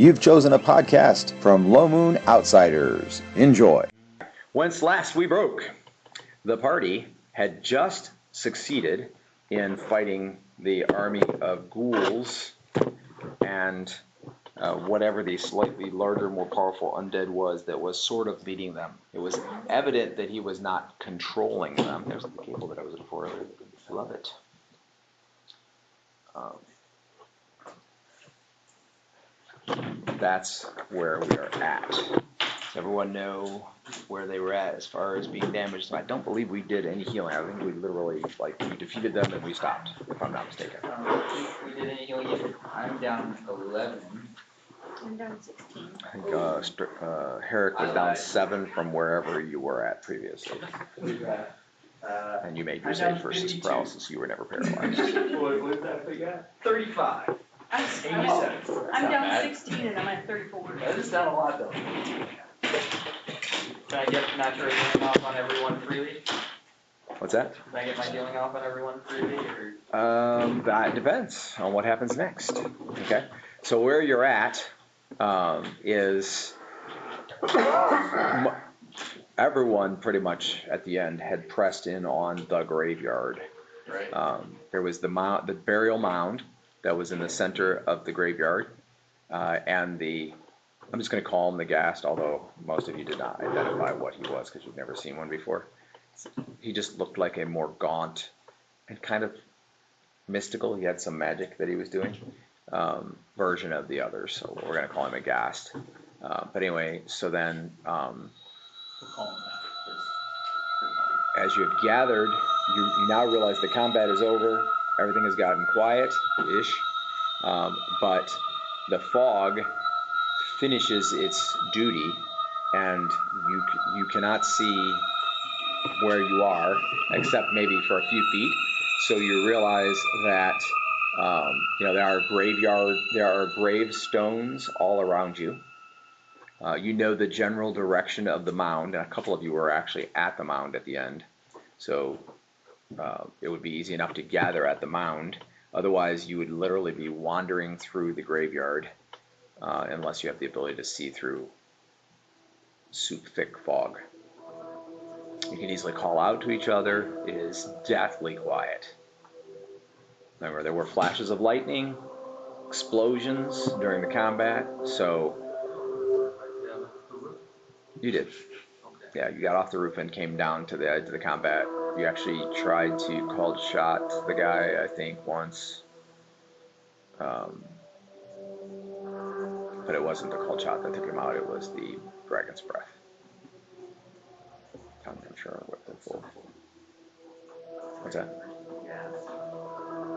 You've chosen a podcast from Low Moon Outsiders. Enjoy. Whence last we broke, the party had just succeeded in fighting the army of ghouls and whatever the slightly larger, more powerful undead was that was sort of leading them. It was evident that he was not controlling them. There's the cable that I was looking for earlier. I love it. That's where we are at. Does everyone know where they were at as far as being damaged? I don't believe we did any healing. I think we literally, we defeated them and we stopped, if I'm not mistaken. I don't think we did any healing yet. I'm down 11. I'm down 16. I think Herrick was down 7 from wherever you were at previously. And you made your save versus paralysis, so you were never paralyzed. What was that we got? 35. I'm down 16 and I'm at 34. That is down a lot though. Can I get natural healing off on everyone freely? What's that? Can I get my healing off on everyone freely? That depends on what happens next. Okay, so where you're at is everyone pretty much at the end had pressed in on the graveyard. Right. There was the burial mound that was in the center of the graveyard, and I'm just going to call him the ghast, although most of you did not identify what he was because you've never seen one before. He just looked like a more gaunt and kind of mystical, he had some magic that he was doing, version of the others, so we're going to call him a ghast. But anyway, so then We'll call him that. as you have gathered, you now realize the combat is over. Everything has gotten quiet-ish, but the fog finishes its duty, and you cannot see where you are, except maybe for a few feet. So you realize that there are gravestones all around you. You know the general direction of the mound, and a couple of you were actually at the mound at the end. So it would be easy enough to gather at the mound. Otherwise, you would literally be wandering through the graveyard unless you have the ability to see through soup-thick fog. You can easily call out to each other. It is deathly quiet. Remember, there were flashes of lightning, explosions during the combat, so you did. Yeah, you got off the roof and came down to the edge of the combat. You actually tried to call shot the guy, I think, once. But it wasn't the cold shot that took him out, it was the dragon's breath. I'm not sure what the full. What's that?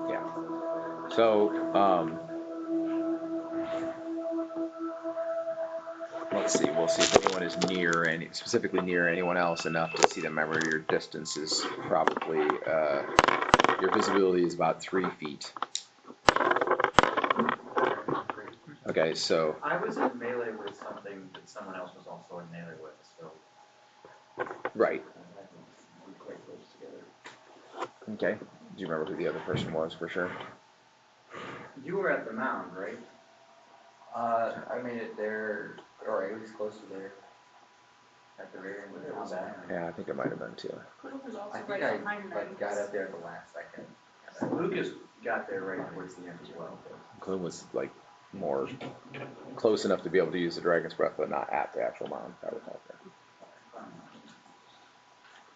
Yeah. So, let's see. We'll see if anyone is specifically near anyone else enough to see them. Remember, your distance is probably, your visibility is about 3 feet. Okay, so. I was in melee with something that someone else was also in melee with, so. Right. We're quite close together. Okay. Do you remember who the other person was for sure? You were at the mound, right? I made it there, or at least close to there. At the very end of the combat. Yeah, I think it might have been too. Klume was also I think right behind I them. got up there at the last second. Lucas got there right towards the end as well. Klume was more close enough to be able to use the dragon's breath, but not at the actual mound. That was out there.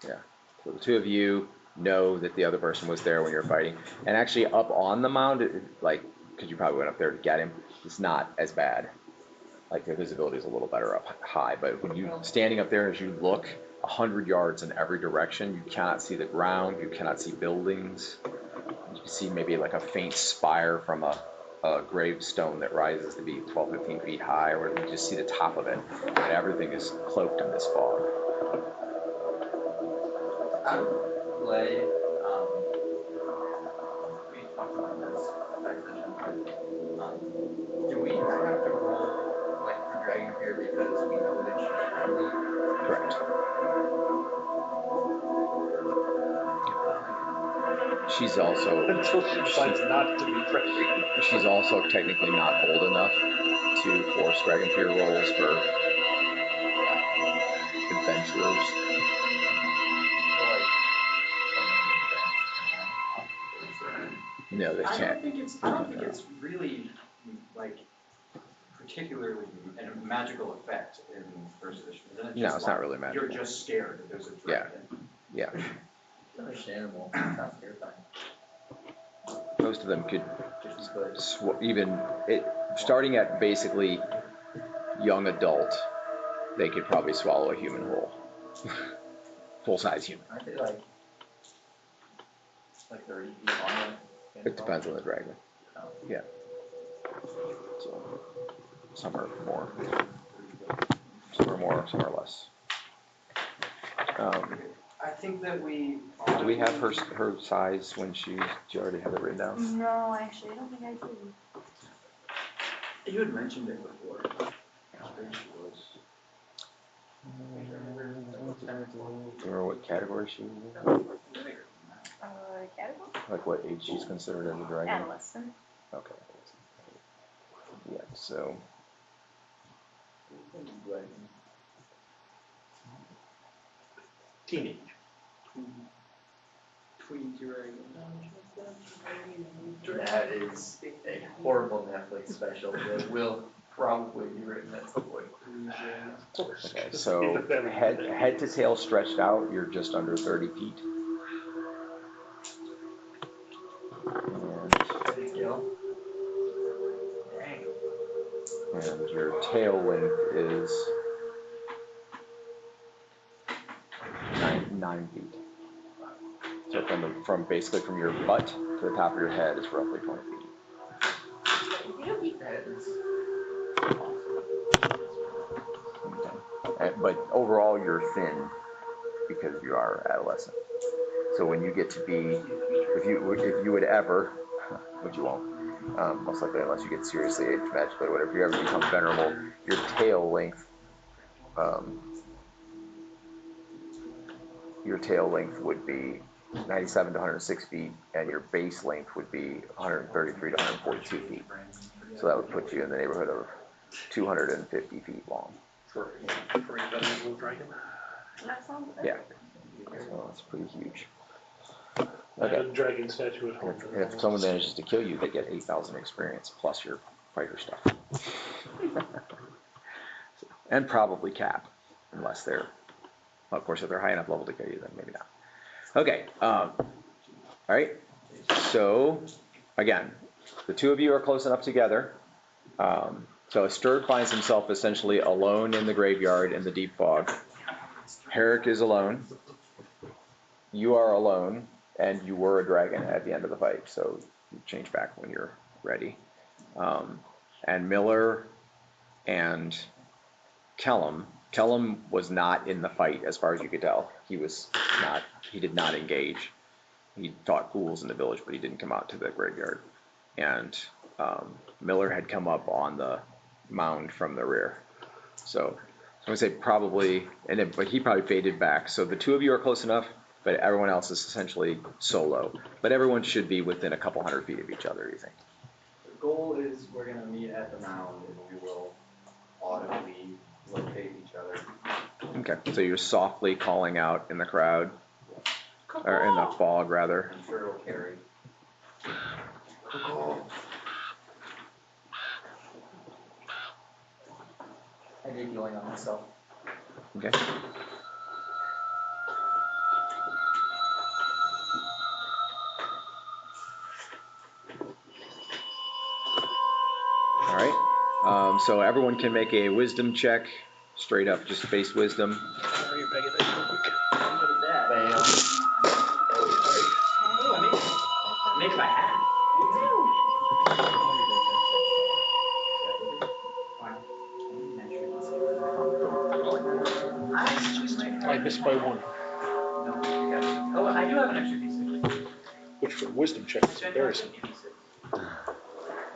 Yeah. So the two of you know that the other person was there when you were fighting, and actually up on the mound, because you probably went up there to get him, it's not as bad. The visibility is a little better up high, but when you standing up there, as you look 100 yards in every direction, you cannot see the ground, you cannot see buildings. You can see maybe a faint spire from a gravestone that rises to be 12, 15 feet high, or you just see the top of it, and everything is cloaked in this fog. I would play, we talked about this back session. Do we have to roll for Dragon here because we know that she's friendly? Correct. She's also Until she decides not to be friendly. she's also technically not old enough to force dragon fear rolls for adventurers. No, they I can't. don't think it's really like particularly a magical effect in first edition. Isn't it No, just it's not really magical. You're just scared that there's a dragon. Yeah. It's understandable. It's not terrifying. Most of them could starting at basically young adult, they could probably swallow a human whole. Full size human. Aren't they like 30 feet long? It depends on the dragon. Oh. Yeah. So some are more, some are less. I think that we. Do we have her size when do you already have it written down? No, actually, I don't think I do. You had mentioned it before. How big she was. Do you remember what category she was in? Category? Like what age she's considered as a dragon? Adolescent. Okay. Yeah, so. Teenage. Tween That is a horrible Netflix special that will probably be written at some point. Okay, so head to tail stretched out, you're just under 30 feet. And your tail length is 9 feet. So from basically from your butt to the top of your head is roughly 20 feet. Okay. But overall, you're thin because you are adolescent. So when you get to be, if you would ever, which you won't, most likely unless you get seriously aged magically or whatever, if you ever become venerable, your tail length would be 97 to 106 feet, and your base length would be 133 to 142 feet. So that would put you in the neighborhood of 250 feet long. For a venerable dragon? That sounds good. Yeah. So that's pretty huge. I have a dragon statue at home. And if someone manages to kill you, they get 8,000 experience plus your fighter stuff. And probably cap, unless they're, well, of course, if they're high enough level to kill you, then maybe not. Okay, all right. So, again, the two of you are close enough together. So Asterd finds himself essentially alone in the graveyard in the deep fog. Herrick is alone. You are alone, and you were a dragon at the end of the fight, so you change back when you're ready. And Miller and Klume was not in the fight as far as you could tell. He did not engage. He fought ghouls in the village, but he didn't come out to the graveyard. And Miller had come up on the mound from the rear. So I'm gonna say probably, but he probably faded back. So the two of you are close enough, but everyone else is essentially solo. But everyone should be within a couple hundred feet of each other, you think? The goal is we're gonna meet at the mound, and we will audibly locate each other. Okay, so you're softly calling out in the crowd, or in the fog rather. I'm sure it'll carry. I did healing on myself. Okay. All right. So everyone can make a wisdom check, straight up, just base wisdom. Sorry, you're begging that real quick. I'm good at that. Fail. Oh, I made it by half. I missed by 1. No, oh, I do have an extra D6. Which for wisdom check is embarrassing.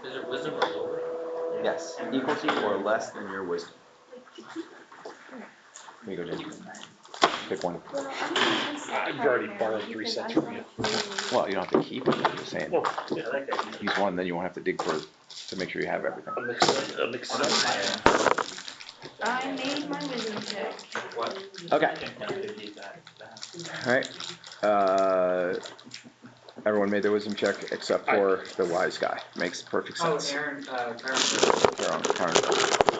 Is it wisdom or lower? Yes, equal to or less than your wisdom. Here you go, James. Pick one. Well, I'm gonna use that I've card already now borrowed 3 because sets I from you. want Well, you don't have to keep them. I'm just saying. Oh, yeah. Use one, then you won't have to dig to make sure you have everything. I'm excited. I made my wisdom check. Okay. All right. Everyone made their wisdom check except for the wise guy. Makes perfect Oh, sense. Aaron, Karen.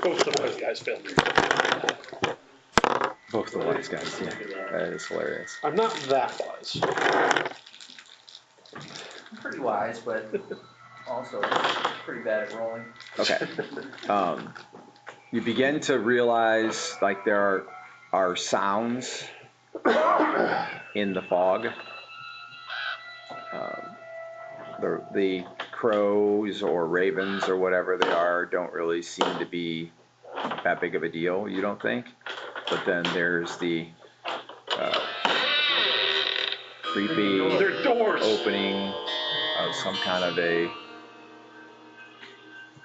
Both the wise guys failed. Both the wise guys. Yeah, that is hilarious. I'm not that wise. I'm pretty wise, but also pretty bad at rolling. Okay. You begin to realize like there are sounds in the fog. The crows or ravens or whatever they are don't really seem to be that big of a deal, you don't think? But then there's the creepy They're doors. opening of some kind of a,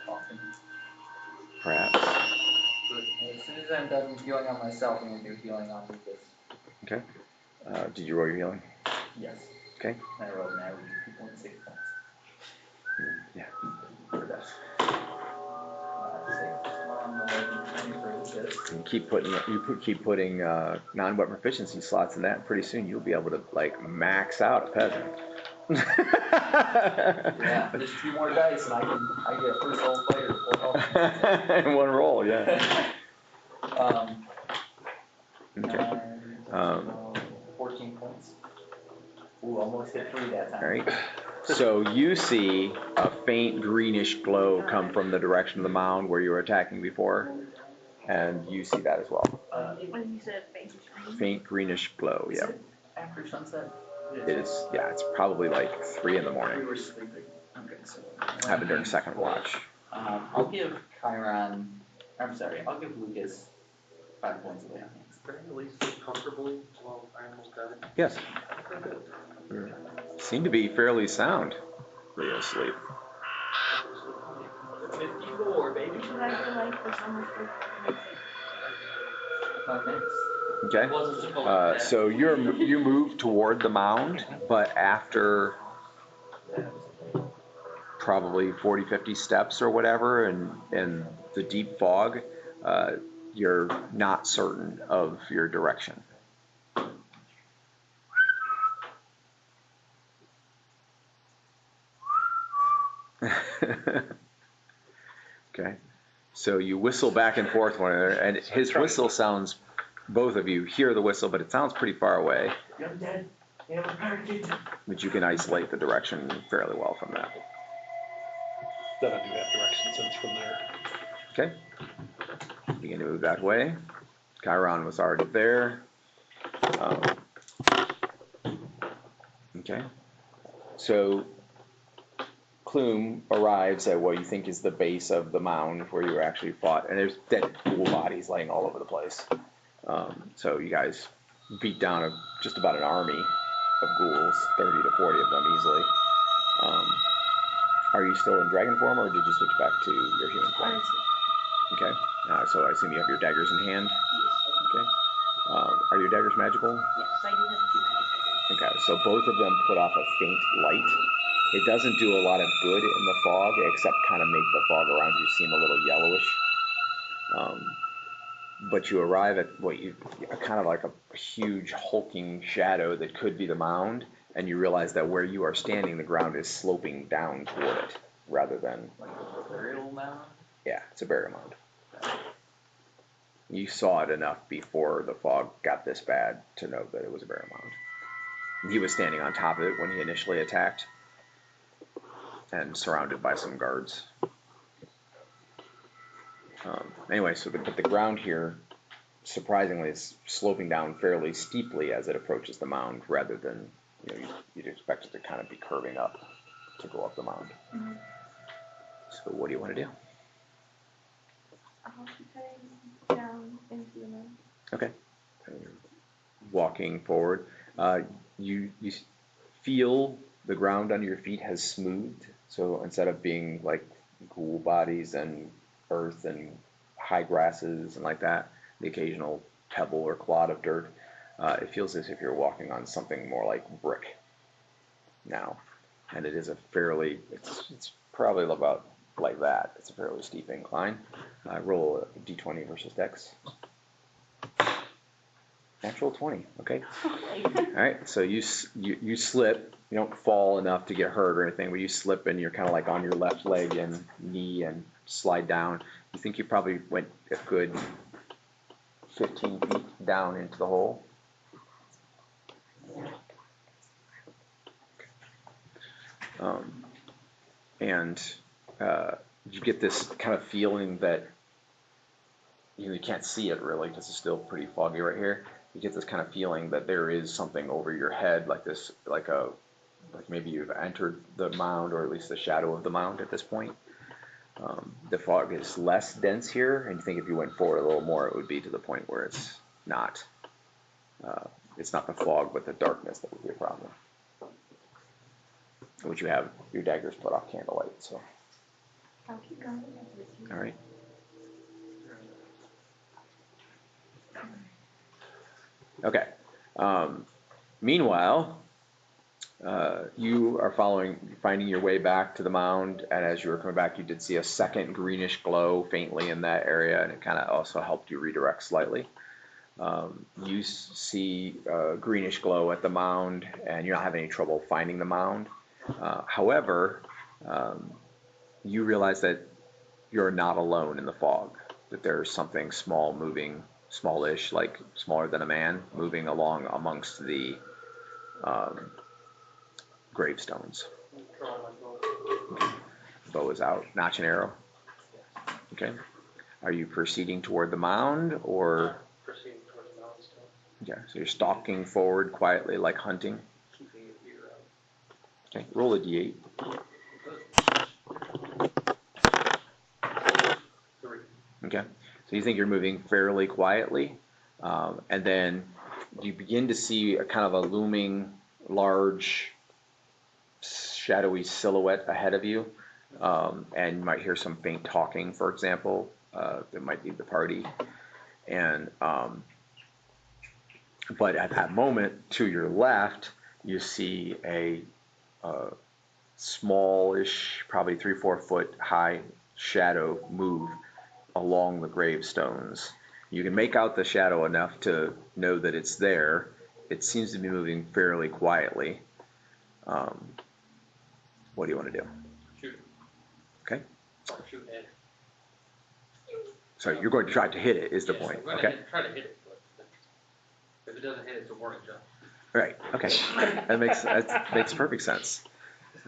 Often. perhaps. As soon as I'm done healing on myself, I'm gonna do healing on Lucas. Okay. Did you roll your healing? Yes. Okay. I rolled an average of 2.6 points. Yeah. For this. 6 on the 20 for Lucas. And keep putting non-weapon proficiency slots in that. And pretty soon you'll be able to like max out a peasant. Yeah, just 2 more dice and I get a first level player full health. In one roll, yeah. Okay. 14 points. Ooh, almost hit 3 that time. All right. So you see a faint greenish glow come from the direction of the mound where you were attacking before, and you see that as well. When you said faint green. Faint greenish glow. Is Yeah. it after sunset? It is. Yeah. It's probably like 3 in the We morning. were sleeping. Okay, so. Happened during second watch. I'll give I'll give Lucas 5 points of damage. Can I at least sleep comfortably while animals die? Yes. You seem to be fairly sound for your sleep. 54, baby. Should I go like for someone Okay. So you move toward the mound, but after probably 40, 50 steps or whatever, and the deep fog, you're not certain of your direction. Okay. So you whistle back and forth one another, and his whistle sounds, both of you hear the whistle, but it sounds pretty far away. You're dead. You have a parakeet. But you can isolate the direction fairly well from that. Then I do have direction sense from there. Okay. Begin to move that way. Chiron was already there. Okay. So Klume arrives at what you think is the base of the mound where you actually fought, and there's dead ghoul bodies laying all over the place. So you guys beat down just about an army of ghouls, 30 to 40 of them easily. Are you still in dragon form, or did you switch back to your human form? Okay. So I assume you have your daggers in hand. Okay. Are your daggers magical? Yes, I do have 2 magic daggers. Okay. So both of them put off a faint light. It doesn't do a lot of good in the fog, except kind of make the fog around you seem a little yellowish. But you arrive at what you kind of like a huge hulking shadow that could be the mound, and you realize that where you are standing, the ground is sloping down toward it, rather than Like a burial mound? yeah, it's a burial mound. You saw it enough before the fog got this bad to know that it was a burial mound. He was standing on top of it when he initially attacked, and surrounded by some guards. Anyway, but the ground here, surprisingly, is sloping down fairly steeply as it approaches the mound, rather than you'd expect it to kind of be curving up to go up the mound. Mm-hmm. So what do you want to do? I'll keep heading down into the mound. Okay. Walking forward, you feel the ground under your feet has smoothed. So instead of being like ghoul bodies and earth and high grasses and like that, the occasional pebble or clod of dirt, It feels as if you're walking on something more like brick now, and it is a fairly, it's probably about like that. It's a fairly steep incline. Roll a d20 versus dex. Natural 20, okay. All right, so you slip. You don't fall enough to get hurt or anything, but you slip and you're kind of like on your left leg and knee and slide down. You think you probably went a good 15 feet down into the hole. And you get this kind of feeling that you can't see it really because it's still pretty foggy right here. You get this kind of feeling that there is something over your head, like this, like maybe you've entered the mound, or at least the shadow of the mound at this point. The fog is less dense here, and you think if you went forward a little more, it would be to the point where it's not the fog, but the darkness that would be a problem. Which you have your daggers put off candlelight, so. I'll keep going. All right. Okay. Meanwhile, you are finding your way back to the mound, and as you were coming back, you did see a second greenish glow faintly in that area, and it kind of also helped you redirect slightly. You see a greenish glow at the mound, and you're not having any trouble finding the mound. However, you realize that you're not alone in the fog, that there's something small moving, smallish, like smaller than a man, moving along amongst the gravestones. Bow is out. Notch and arrow. Okay. Are you proceeding toward the mound, or? Proceeding towards the mound still. Yeah, so you're stalking forward quietly like hunting. Keeping your ear out. Okay, roll a d8. 3. Okay, so you think you're moving fairly quietly, and then you begin to see a kind of a looming, large, shadowy silhouette ahead of you, and you might hear some faint talking, for example. That might be the party, and but at that moment, to your left, you see a smallish, probably 3-4 foot high shadow move along the gravestones. You can make out the shadow enough to know that it's there. It seems to be moving fairly quietly. What do you want to do? Shoot it. Okay. Or shoot it. So you're going to try to hit it, is the Yes, point. I'm going Okay. to try to hit it, but if it doesn't hit, it's a warning shot. Right. Okay. That makes perfect sense.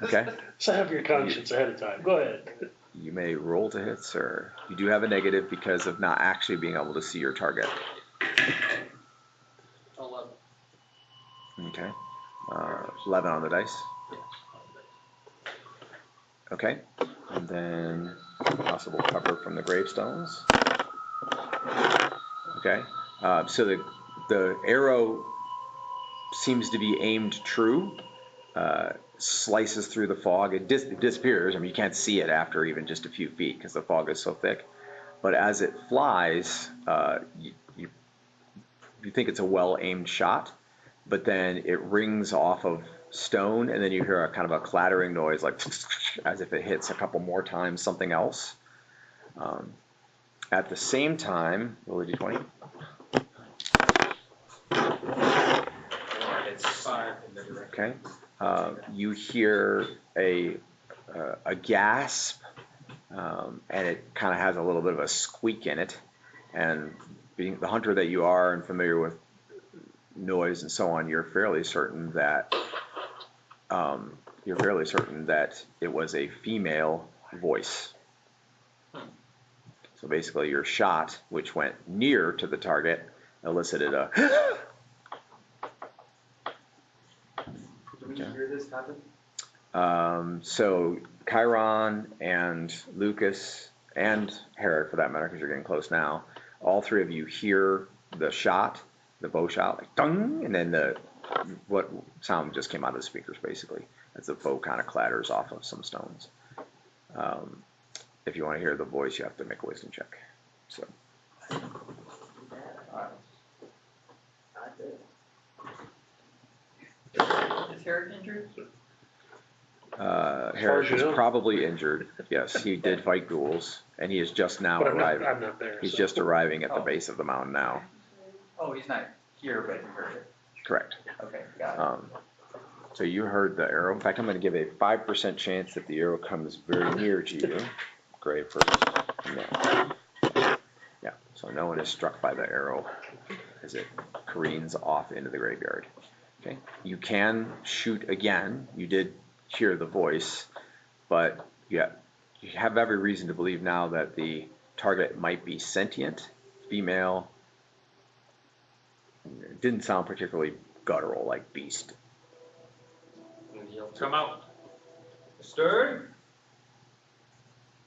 Okay. So have your conscience ahead of time. Go ahead. You may roll to hit, sir. You do have a negative because of not actually being able to see your target. 11. Okay. 11 on the dice. Yeah. Okay. And then possible cover from the gravestones. Okay. So the arrow seems to be aimed true. Slices through the fog. It disappears. I mean, you can't see it after even just a few feet because the fog is so thick. But as it flies, you think it's a well-aimed shot, but then it rings off of stone, and then you hear a kind of a clattering noise, like as if it hits a couple more times something else. At the same time, roll a d20. It's 5. Okay. You hear a gasp, and it kind of has a little bit of a squeak in it. And being the hunter that you are and familiar with noise and so on, you're fairly certain that it was a female voice. So basically, your shot, which went near to the target, elicited a. Did we hear this happen? So Chiron and Lucas and Herod, for that matter, because you're getting close now, all three of you hear the shot, the bow shot, like dung, and then what sound just came out of the speakers, basically, as the bow kind of clatters off of some stones. If you want to hear the voice, you have to make a wisdom check. So. I did. Tarek injured? Harris you is know. probably injured. Yes, he did fight ghouls, and he is just now But arriving. I'm not there. He's so. just arriving at the Oh. base of the mound now. Oh, he's not here, but he heard it. Correct. Okay, got it. So you heard the arrow. In fact, I'm going to give a 5% chance that the arrow comes very near to you. Gray first. No. Yeah, so no one is struck by the arrow as it careens off into the graveyard. Okay, you can shoot again. You did hear the voice, but yeah, you have every reason to believe now that the target might be sentient, female. It didn't sound particularly guttural like beast. And he'll come out. Asterd?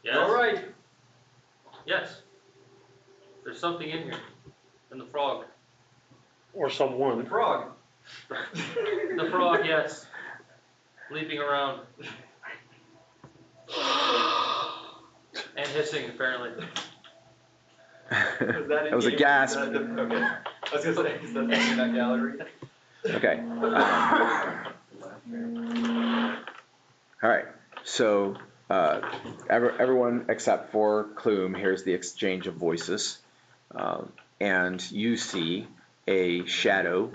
Yes. All right. Yes. There's something in here. In the frog. Or someone. Frog. The frog, yes. Leaping around. And hissing, apparently. That was a gasp. Okay. I was gonna say, is that in that gallery? Okay. All right. So everyone except for Klume hears the exchange of voices, and you see a shadow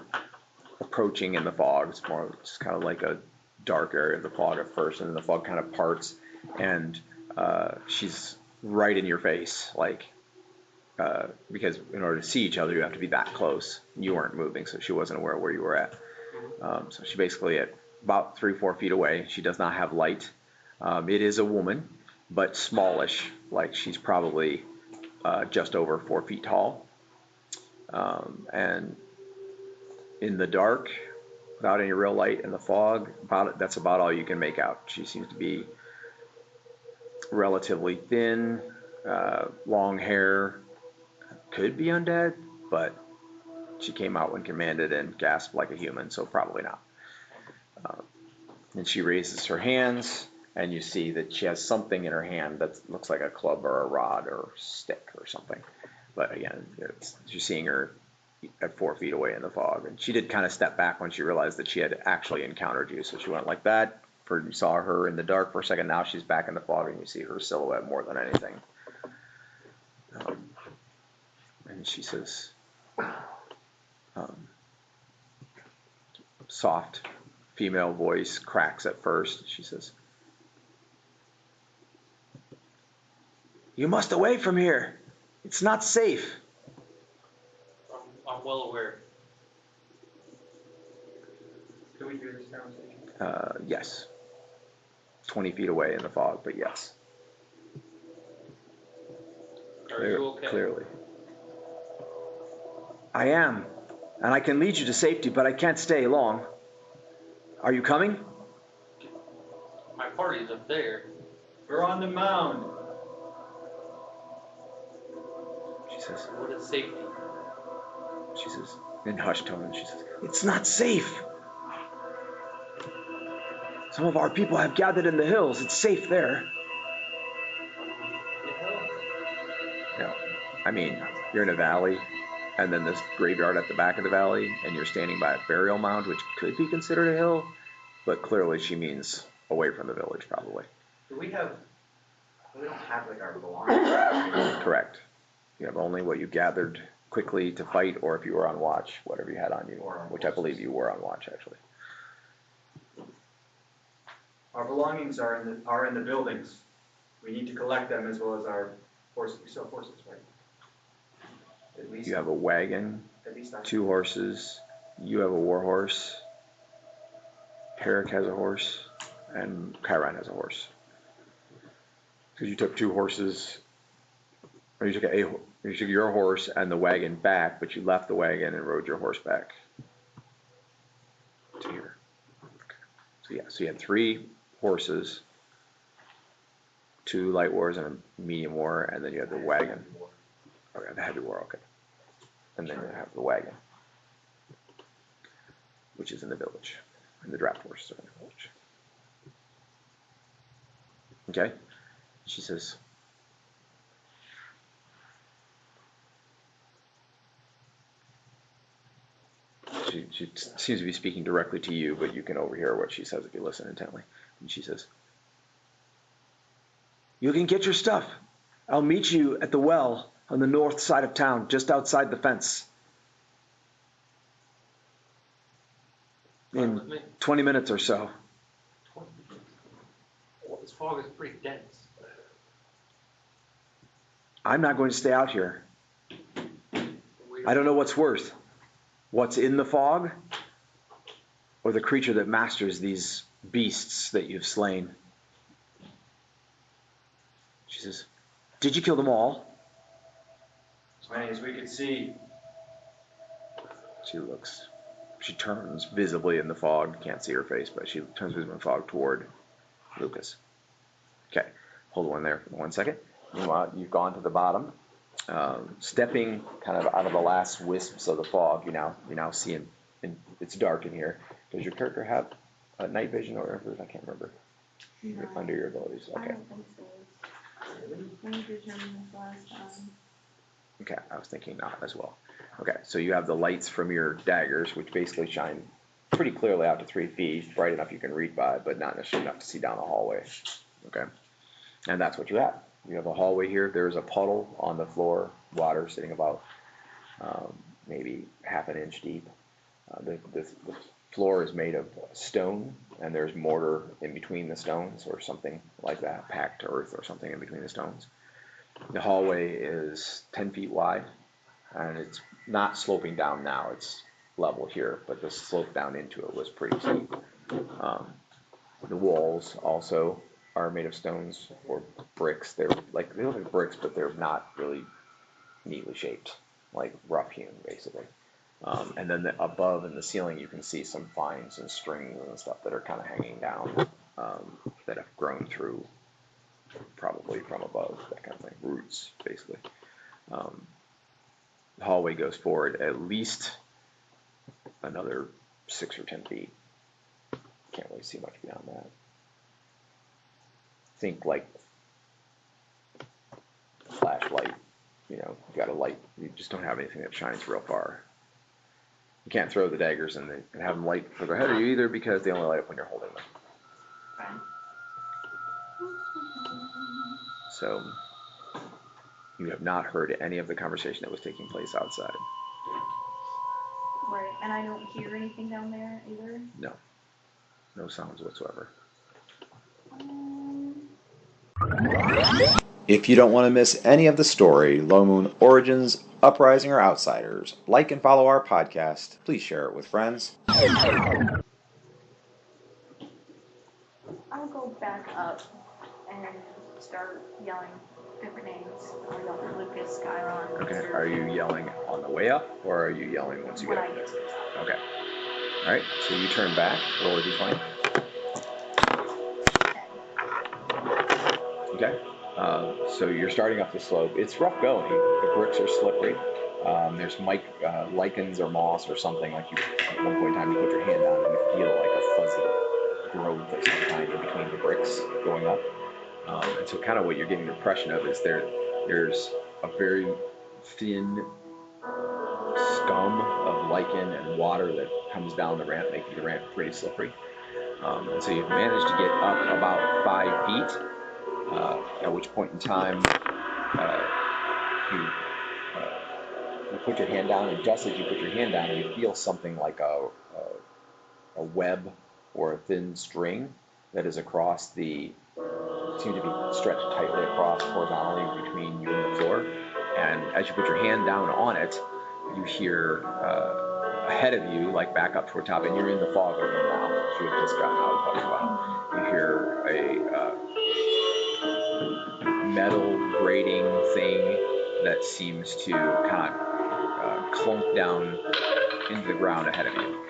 approaching in the fog. It's more just kind of like a dark area of the fog at first, and then the fog kind of parts, and she's right in your face, like. Because in order to see each other, you have to be that close. You weren't moving, so she wasn't aware where you were at. So she basically at about 3-4 feet away. She does not have light. It is a woman, but smallish. Like she's probably just over 4 feet tall. And in the dark, without any real light in the fog, that's about all you can make out. She seems to be relatively thin, long hair. Could be undead, but she came out when commanded and gasped like a human, so probably not. And she raises her hands, and you see that she has something in her hand that looks like a club or a rod or stick or something. But again, you're seeing her at 4 feet away in the fog. And she did kind of step back when she realized that she had actually encountered you. So she went like that. You saw her in the dark for a second. Now she's back in the fog, and you see her silhouette more than anything. And she says, soft female voice cracks at first. She says, "You must away from here. It's not safe." I'm well aware. Do we hear this conversation? Yes. 20 feet away in the fog, but yes. Are you okay? Clearly. I am, and I can lead you to safety, but I can't stay long. Are you coming? My party's up there. We're on the mound. She says, What is safety? in hushed tone, she says, "It's not safe. Some of our people have gathered in the hills. It's safe there." No, I mean, you're in a valley, and then this graveyard at the back of the valley, and you're standing by a burial mound, which could be considered a hill, but clearly she means away from the village, probably. We don't have like our belongings. Correct. You have only what you gathered quickly to fight, or if you were on watch, whatever you had on you, which I believe you were on watch, actually. Our belongings are in the buildings. We need to collect them as well as our horses. We sell horses, right? At least. You have a wagon, At least 2 horses. You have a war horse. Herrick has a horse, and Chiron has a horse. Because you took 2 horses, or you took your horse and the wagon back, but you left the wagon and rode your horse back to here. Okay. So you had 3 horses, 2 light wars and a medium war, and then you had the wagon. Okay, the heavy war, okay. And then you have the wagon, which is in the village, and the draft horses are in the village. Okay? She says, she seems to be speaking directly to you, but you can overhear what she says if you listen intently. And she says, "You can get your stuff. I'll meet you at the well on the north side of town, just outside the fence. Fine with In me. 20 minutes or so." Well, this fog is pretty dense. "I'm not going to stay out here. We I don't know what's worse. What's in the fog, or the creature that masters these beasts that you've slain." She says, "Did you kill them all?" As many as we could see. She turns visibly in the fog, can't see her face, but she turns visibly in the fog toward Lucas. Okay, hold on there for 1 second. Meanwhile, you've gone to the bottom. Stepping kind of out of the last wisps of the fog, you now see it's dark in here. Does your character have night vision or whatever? I can't remember. No, Under your abilities, I okay. don't think so. We determined this last time. Okay, I was thinking not as well. Okay, so you have the lights from your daggers, which basically shine pretty clearly out to 3 feet, bright enough you can read by, but not necessarily enough to see down the hallway. Okay, and that's what you have. You have a hallway here. There's a puddle on the floor, water sitting about maybe half an inch deep. The floor is made of stone, and there's mortar in between the stones, or something like that, packed earth or something in between the stones. The hallway is 10 feet wide, and it's not sloping down now. It's level here, but the slope down into it was pretty steep. The walls also are made of stones or bricks. They look like bricks, but they're not really neatly shaped, like rough hewn, basically. And then above in the ceiling, you can see some vines and strings and stuff that are kind of hanging down, that have grown through, probably from above, that kind of thing, roots, basically. The hallway goes forward at least another 6 or 10 feet. Can't really see much beyond that. Think like flashlight, you got a light, you just don't have anything that shines real far. You can't throw the daggers and have them light for the head of you either, because they only light up when you're holding them. Right. So you have not heard any of the conversation that was taking place outside. Right, and I don't hear anything down there either. No sounds whatsoever. If you don't want to miss any of the story, Low Moon Origins, Uprising, or Outsiders, like and follow our podcast. Please share it with friends. I'll go back up and start yelling different names. I don't know, Lucas, Skyron. Okay, Asterd. are you yelling on the way up, or are you yelling once you When get I up? get to the top. Okay. All right, so you turn back, roll a d20. Okay. So you're starting up the slope. It's rough going. The bricks are slippery. There's lichens or moss or something, like you at one point in time you put your hand on and you feel like a fuzzy growth of some kind in between the bricks going up. And so kind of what you're getting the impression of is there's a very thin scum of lichen and water that comes down the ramp, making the ramp pretty slippery. And so you've managed to get up about 5 feet. At which point in time you put your hand down, and just as you put your hand down, you feel something like a web or a thin string that is across seem to be stretched tightly across horizontally between you and the floor. And as you put your hand down on it, you hear ahead of you, like back up toward top, and you're in the fog again now, which you had just gotten out of a while. You hear a metal grating thing that seems to kind of clunk down into the ground ahead of you.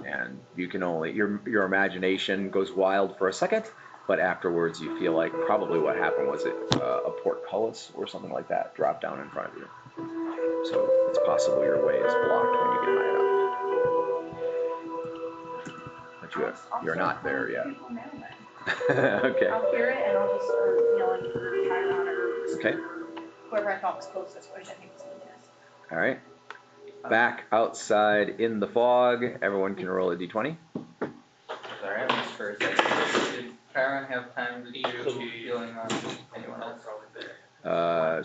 And you can only, your imagination goes wild for a second, but afterwards you feel like probably what happened was a portcullis or something like that dropped down in front of you. So it's possible your way is blocked when you get high enough. But you're not there yet. Okay. I'll hear it and I'll just start yelling for Chiron or Okay. whoever I thought was closest, which I think was Lucas. All right. Back outside in the fog. Everyone can roll a d20. Sorry, I missed for a second. Did Chiron have time to do healing on anyone else?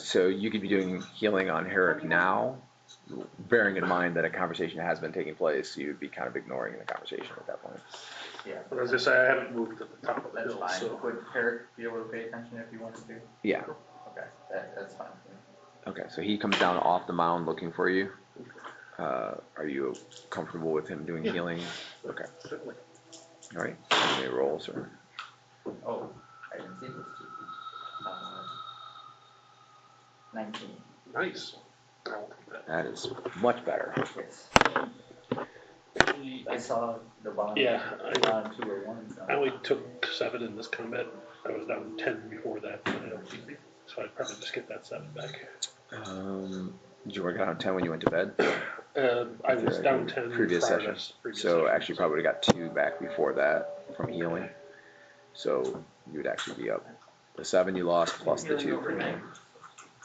So you could be doing healing on Herrick now, bearing in mind that a conversation has been taking place. So you'd be kind of ignoring the conversation at that point. Yeah, but as I say, I haven't moved to the top of the That's hill, fine. so. Would Herrick be able to pay attention if he wanted to? Yeah. Okay, that's fine. Okay, so he comes down off the mound looking for you. Are you comfortable with him doing healing? Okay. Certainly. All right. How many rolls? Or... Oh, I didn't see those two. 19. Nice. I will take that. That is much better. Yes. I saw the bottom. Yeah, Bottom 2 or 1. So. I only took 7 in this combat. I was down 10 before that, so I'd probably just get that 7 back. Did you work out 10 when you went to bed? I was down 10 previous session. So session. actually, probably got 2 back before that from healing. So you would actually be up the 7 you lost plus the 2 from healing.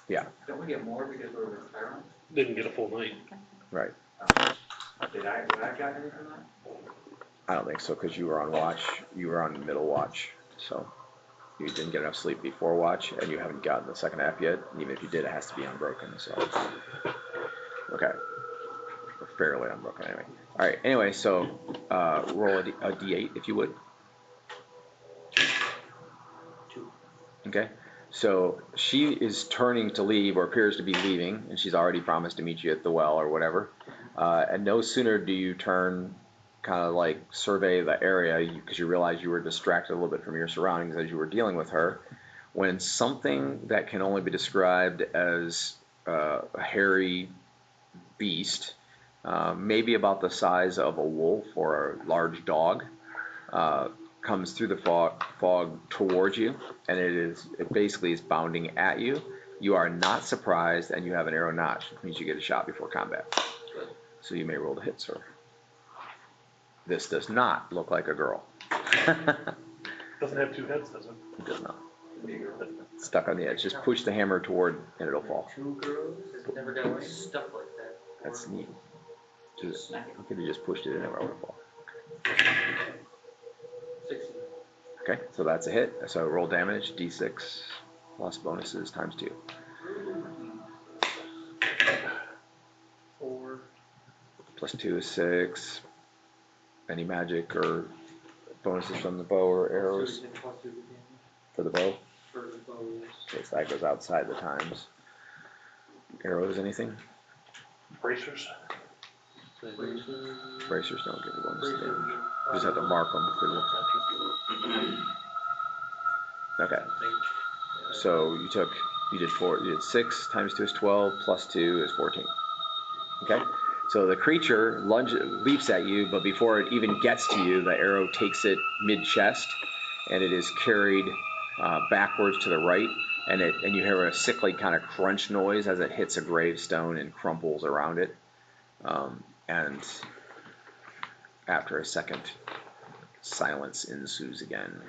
Yeah. Don't we get more because we're with Chiron? Didn't get a full night. Right. Did I get anything from that? I don't think so because you were on watch. You were on middle watch, so you didn't get enough sleep before watch, and you haven't gotten the second half yet. Even if you did, it has to be unbroken. So okay, or fairly unbroken anyway. All right. Anyway, so roll a d8 if you would. 2. Okay. So she is turning to leave, or appears to be leaving, and she's already promised to meet you at the well or whatever. And no sooner do you turn, kind of like survey the area, because you realize you were distracted a little bit from your surroundings as you were dealing with her, when something that can only be described as a hairy beast, maybe about the size of a wolf or a large dog, comes through the fog towards you, and it basically is bounding at you. You are not surprised, and you have an arrow notch, which means you get a shot before combat. So you may roll to hit, sir. This does not look like a girl. Doesn't have 2 heads, does it? It does not. Stuck on the edge. Just push the hammer toward, and it'll fall. 2 girls? It's never done Stuff like that. That's neat. You could have just pushed it in and it would fall. 16. Okay, so that's a hit. So roll damage, d6 plus bonuses times 2. 4. Plus 2 is 6. Any magic or bonuses from the bow or arrows for the bow? Okay, so that goes outside the times. Arrows, anything? Bracers. Bracers don't give a bonus to damage. You just have to mark them for the. Okay. So you did 6 times 2 is 12, plus 2 is 14. Okay? So the creature leaps at you, but before it even gets to you, the arrow takes it mid-chest, and it is carried backwards to the right, and you hear a sickly kind of crunch noise as it hits a gravestone and crumples around it. And after a second, silence ensues again.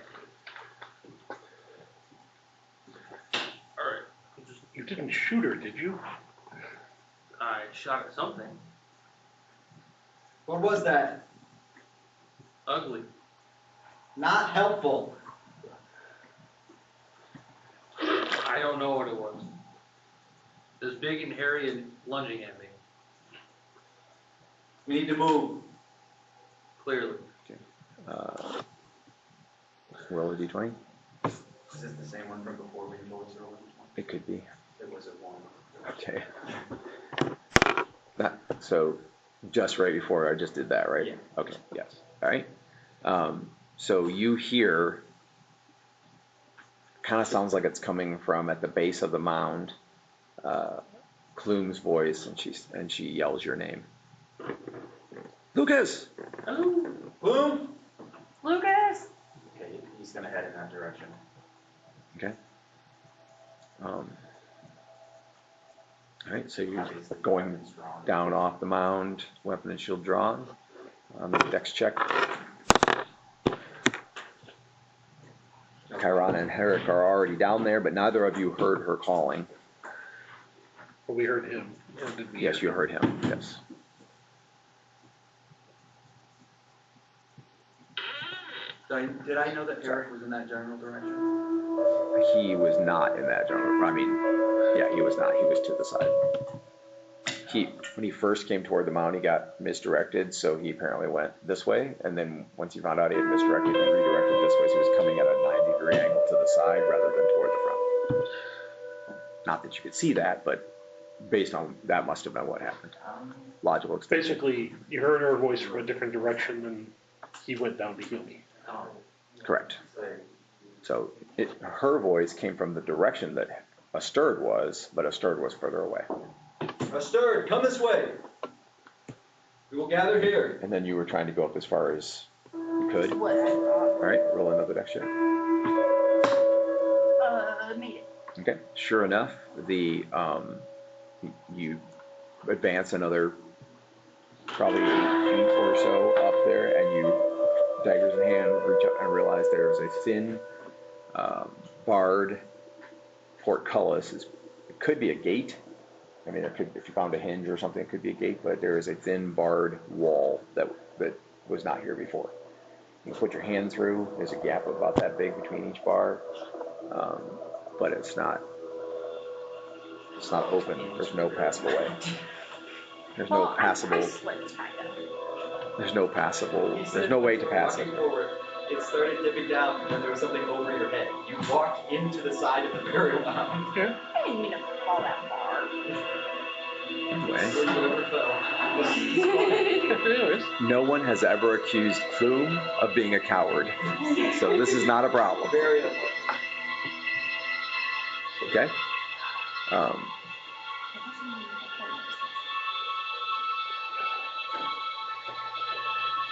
Alright. You didn't shoot her, did you? I shot at something. What was that? Ugly. Not helpful. I don't know what it was. It was big and hairy and lunging at me. We need to move. Clearly. Okay. Roll a d20. Is this the same one from before we both rolled? It could be. It was a 1. Okay. So just right before I just did that, right? Yeah. Okay, yes. All right. So you hear, kind of sounds like it's coming from at the base of the mound, Klume's voice, and she yells your name. Lucas! Hello? Boom! Lucas! Okay, he's gonna head in that direction. Okay. All right, so you're going down off the mound, weapon and shield drawn. Make a dex check. Chiron and Herrick are already down there, but neither of you heard her calling. But we heard him, or did we? Yes, you hear heard him, yes. Did I know that Eric was in that general direction? He was not in that general, I mean, yeah, he was not, he was to the side. When he first came toward the mound, he got misdirected, so he apparently went this way, and then once he found out he had misdirected, he redirected this way, so he was coming at a 90-degree angle to the side rather than toward the front. Not that you could see that, but based on, that must have been what happened. Logical extension. Basically, you heard her voice from a different direction, and he went down to heal me. Correct. So her voice came from the direction that Asterd was, but Asterd was further away. Asterd, come this way. We will gather here. And then you were trying to go up as far as you could. What I thought. All right, roll another dex check. Made it. Okay, sure enough, you advance another probably 8 feet or so up there, and you, daggers in hand, reach up and realize there is a thin, barred portcullis. It could be a gate. I mean, it could, if you found a hinge or something, it could be a gate, but there is a thin barred wall that was not here before. You can put your hand through. There's a gap about that big between each bar, but it's not open. There's no passable way. There's no passable. There's no passable. There's no way to pass it. It started dipping down when there was something over your head. You walked into the side of the burial mound. Yeah. I didn't mean to fall that far. Anyway, Anyways, no one has ever accused Klume of being a coward, so this is not a problem. Very Okay.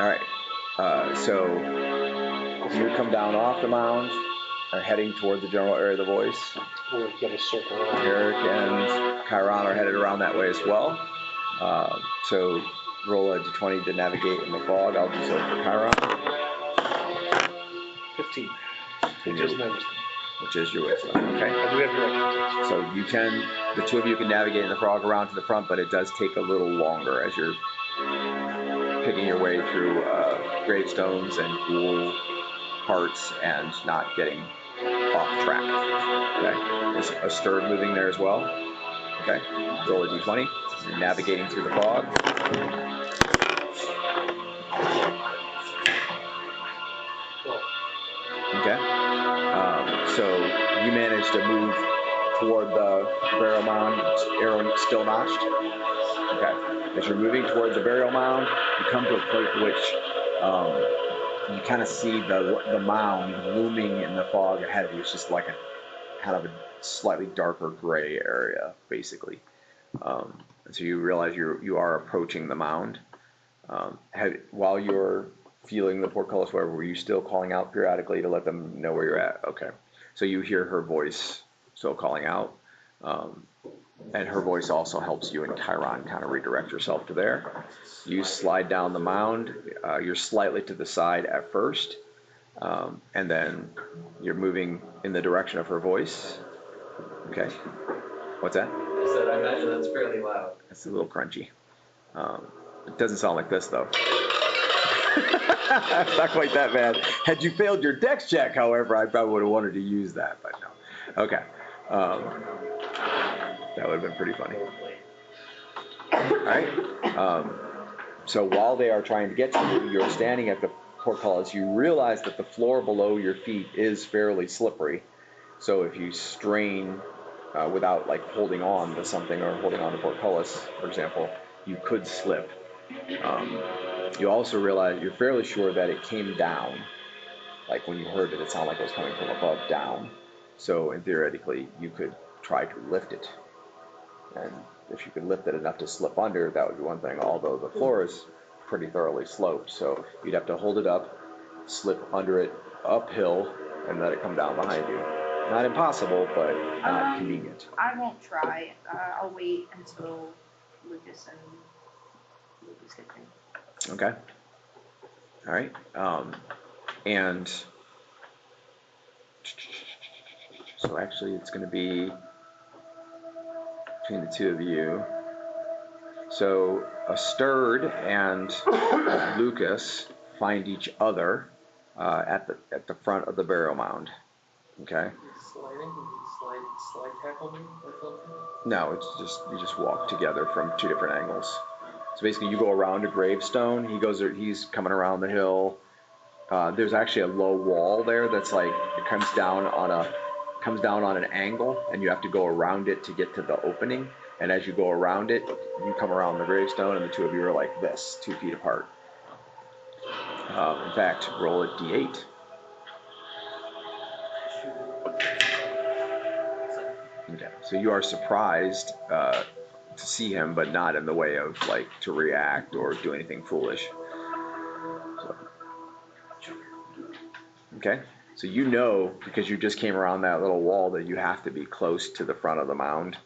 All right. So you come down off the mound, are heading toward the general area of the voice. we're gonna circle around. Eric and Chiron are headed around that way as well. So roll a d20 to navigate in the fog. I'll do so for Chiron, 15. Which is my wisdom. which is your wisdom. Okay. I do have directions. So the two of you can navigate in the fog around to the front, but it does take a little longer as you're picking your way through gravestones and ghoul parts and not getting off track. Okay. Is Asterd moving there as well? Okay. Roll a d20. You're navigating through the fog. Okay. So you managed to move toward the burial mound, arrow still notched. Okay. As you're moving toward the burial mound, you come to a point which you kind of see the mound looming in the fog ahead of you. It's just like a kind of a slightly darker gray area, basically. And so you realize you are approaching the mound. While you're feeling the portcullis, whatever, were you still calling out periodically to let them know where you're at? Okay. So you hear her voice still calling out. And her voice also helps you and Chiron kind of redirect yourself to there. You slide down the mound. You're slightly to the side at first. And then you're moving in the direction of her voice. Okay. What's that? I said, I imagine that's fairly loud. It's a little crunchy. It doesn't sound like this, though. Not quite that bad. Had you failed your dex check, however, I probably would have wanted to use that, but no. Okay. That would have been pretty funny. All right. So while they are trying to get to you, you're standing at the portcullis. You realize that the floor below your feet is fairly slippery. So if you strain without like holding on to something or holding on to portcullis, for example, you could slip. You also realize you're fairly sure that it came down. Like when you heard it, it sounded like it was coming from above down. So theoretically, you could try to lift it. And if you could lift it enough to slip under, that would be one thing, although the floor is pretty thoroughly sloped. So you'd have to hold it up, slip under it uphill, and let it come down behind you. Not impossible, but not convenient. I won't try. I'll wait until Lucas get there. Okay. All right. And so actually it's going to be between the two of you. So Asterd and Lucas find each other at the front of the burial mound. Okay. Sliding? Slide tackle me or something? No, it's just you just walk together from two different angles. So basically, you go around a gravestone. He's coming around the hill. There's actually a low wall there that's like it comes down on an angle, and you have to go around it to get to the opening. And as you go around it, you come around the gravestone, and the two of you are like this, 2 feet apart. In fact, roll a d8. Okay, so you are surprised to see him, but not in the way of like to react or do anything foolish. So. Okay, so you know because you just came around that little wall that you have to be close to the front of the mound,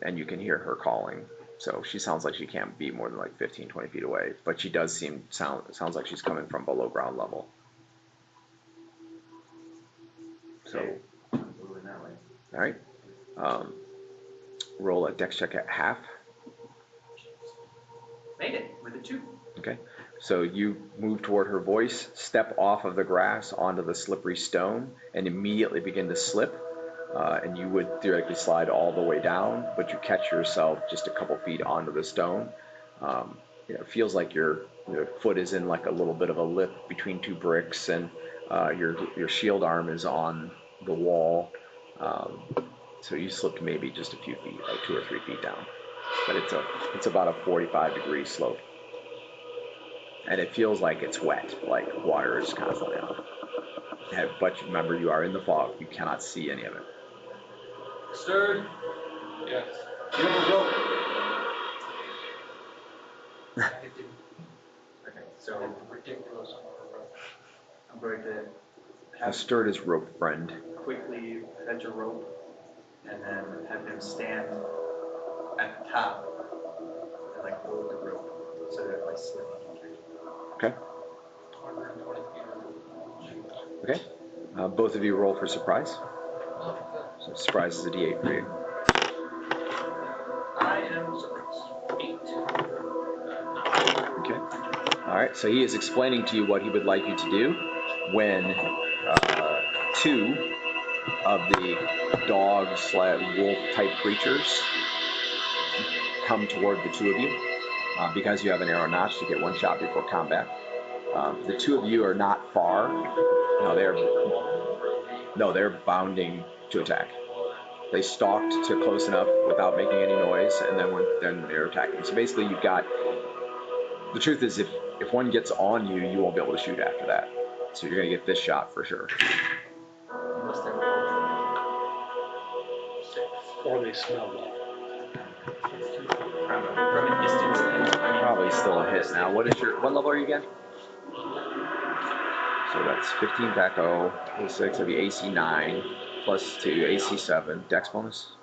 and you can hear her calling. So she sounds like she can't be more than like 15, 20 feet away, but she does sounds like she's coming from below ground level. So, Moving that way. all right, roll a dex check at half. Made it with a 2. Okay, so you move toward her voice, step off of the grass onto the slippery stone, and immediately begin to slip. And you would theoretically slide all the way down, but you catch yourself just a couple feet onto the stone. It feels like your foot is in like a little bit of a lip between 2 bricks, and your shield arm is on the wall. So you slipped maybe just a few feet, like 2 or 3 feet down. But it's about a 45-degree slope. And it feels like it's wet, like water is constantly on it. But remember, you are in the fog. You cannot see any of it. Asterd? Yes. You have a rope. I do. Okay, so Ridiculous. I'm going to have Asterd is rope friend. quickly fetch a rope and then have him stand at the top and like hold the rope so that if I slip he can catch it. Okay. 120 feet. Okay. Both of you roll for surprise. Oh, So surprise is a d8 for you. I am surprised. 8. Okay. All right. So he is explaining to you what he would like you to do when 2 of the dog/wolf type creatures come toward the 2 of you. Because you have an arrow notch, you get 1 shot before combat. The 2 of you are not far. No, they're bounding to attack. They stalked to close enough without making any noise, and then they're attacking. So basically, you've got. The truth is, if one gets on you, you won't be able to shoot after that. So you're gonna get this shot for sure. You must have a rope. Or they smell well. From a distance. Probably still a hit. Now, what level are you again? So that's 15 Echo, 6, that'd be AC 9, plus 2, AC 7, Dex bonus?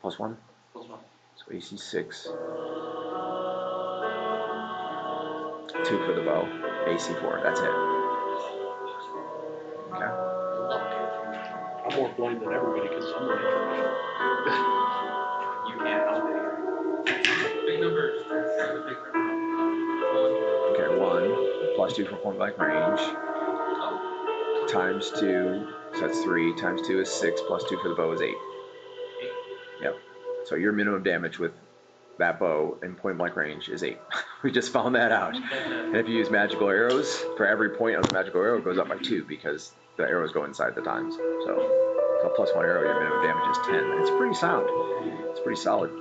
Plus 1? Plus 1. So AC 6. 2 for the bow, AC 4, that's it. Okay. I'm more blind than everybody because I'm running information. You can't help it. Big numbers. Big number. 1. Okay, 1, plus 2 for point blank range, Oh. times 2, so that's 3, times 2 is 6, plus 2 for the bow is 8. 8. Yep. So your minimum damage with that bow in point blank range is 8. We just found that out. And if you use magical arrows, for every point of the magical arrow, it goes up by 2 because the arrows go inside the times. So plus 1 arrow, your minimum damage is 10. It's pretty sound. It's pretty solid.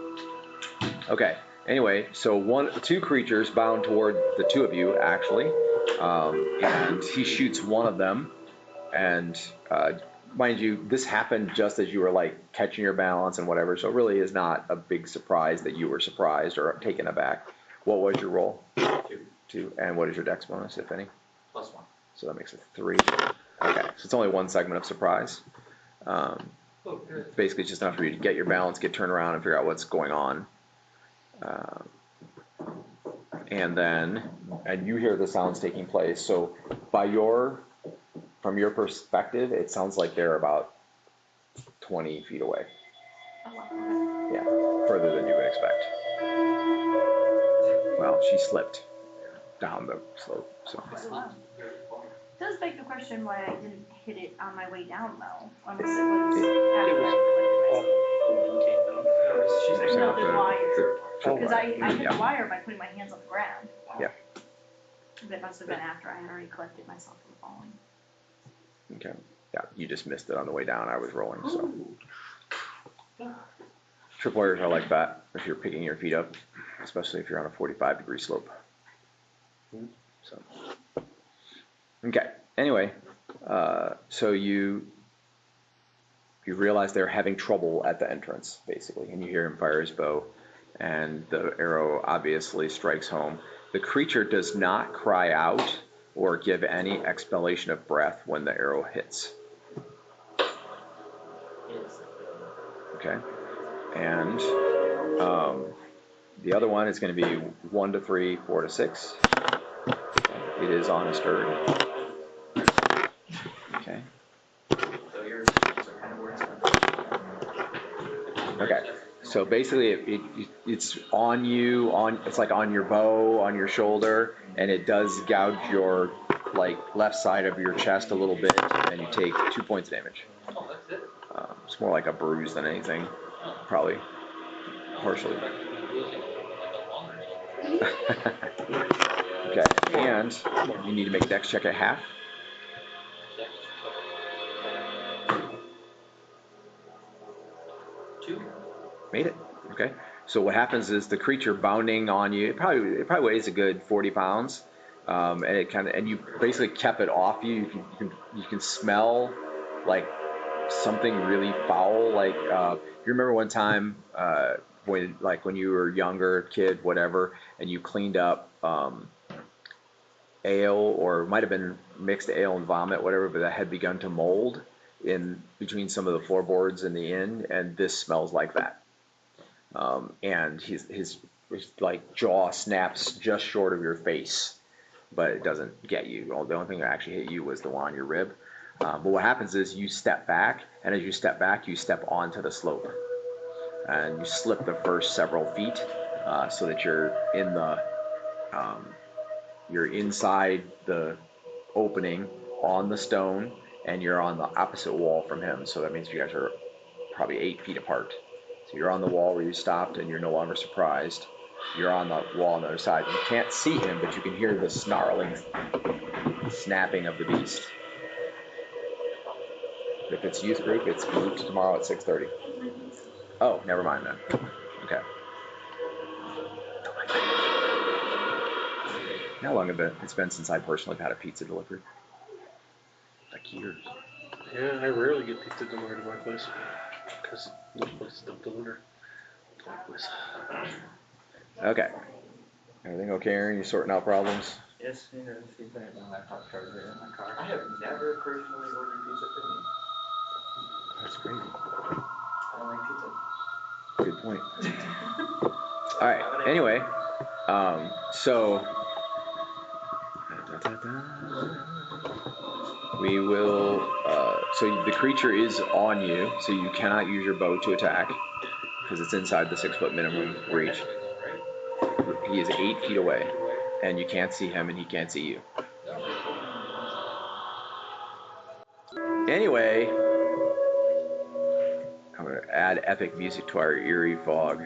Okay. Anyway, so 2 creatures bound toward the 2 of you, actually. And he shoots one of them. And mind you, this happened just as you were like catching your balance and whatever. So it really is not a big surprise that you were surprised or taken aback. What was your roll? 2. And what is your dex bonus, if any? Plus 1. So that makes it 3. Okay, so it's only 1 segment of surprise. Oh, good. Basically, it's just enough for you to get your balance, get turned around, and figure out what's going on. And you hear the sounds taking place. So from your perspective, it sounds like they're about 20 feet away. Oh, wow. Yeah, further than you would expect. Well, she slipped down the slope, so. Oh, wow. Does beg the question why I didn't hit it on my way down, though, unless it was after I She's collected myself. No, the wire. Oh, Because I hit Yeah. the wire by putting my hands on the ground. Yeah. That must have been after I had already collected myself from falling. Okay. Yeah, you just missed it on the way down. I was rolling, so. Tripwires are like that if you're picking your feet up, especially if you're on a 45-degree slope. So. Okay. Anyway, so you realize they're having trouble at the entrance, basically, and you hear him fire his bow, and the arrow obviously strikes home. The creature does not cry out or give any expellation of breath when the arrow hits. Okay. And the other one is going to be 1 to 3, 4 to 6. It is on Asterd. Okay. So yours are kind of words. Okay. So basically, it's on you. It's like on your bow, on your shoulder, and it does gouge your left side of your chest a little bit, and you take 2 points of damage. Oh, that's it? It's more like a bruise than anything, probably. Partially. Okay, and you need to make a dex check at half. 2. Made it. Okay. So what happens is the creature bounding on you. It probably weighs a good 40 pounds, and you basically kept it off you. You can smell like something really foul. Like you remember one time when you were younger, kid, whatever, and you cleaned up ale, or it might have been mixed ale and vomit, whatever, but that had begun to mold in between some of the floorboards in the inn, and this smells like that. And his jaw snaps just short of your face, but it doesn't get you. The only thing that actually hit you was the one on your rib. But what happens is you step back, and as you step back, you step onto the slope, and you slip the first several feet so that you're inside the opening on the stone, and you're on the opposite wall from him. So that means you guys are probably 8 feet apart. So you're on the wall where you stopped, and you're no longer surprised. You're on the wall on the other side. You can't see him, but you can hear the snarling, snapping of the beast. If it's youth group, it's moved to tomorrow at 6:30. Oh, never mind then. Okay. How long it's been since I personally had a pizza delivered? Like years. Yeah, I rarely get pizza delivered to my place because most places don't deliver to my place. Okay. Everything okay, Aaron? You sorting out problems? Yes, you know, see that my laptop charger in my car. I have never personally ordered pizza for me. That's crazy. I don't like pizza. Good point. All right. Anyway, so we will. So the creature is on you, so you cannot use your bow to attack because it's inside the 6-foot minimum reach. He is 8 feet away, and you can't see him, and he can't see you. Anyway, I'm going to add epic music to our eerie fog.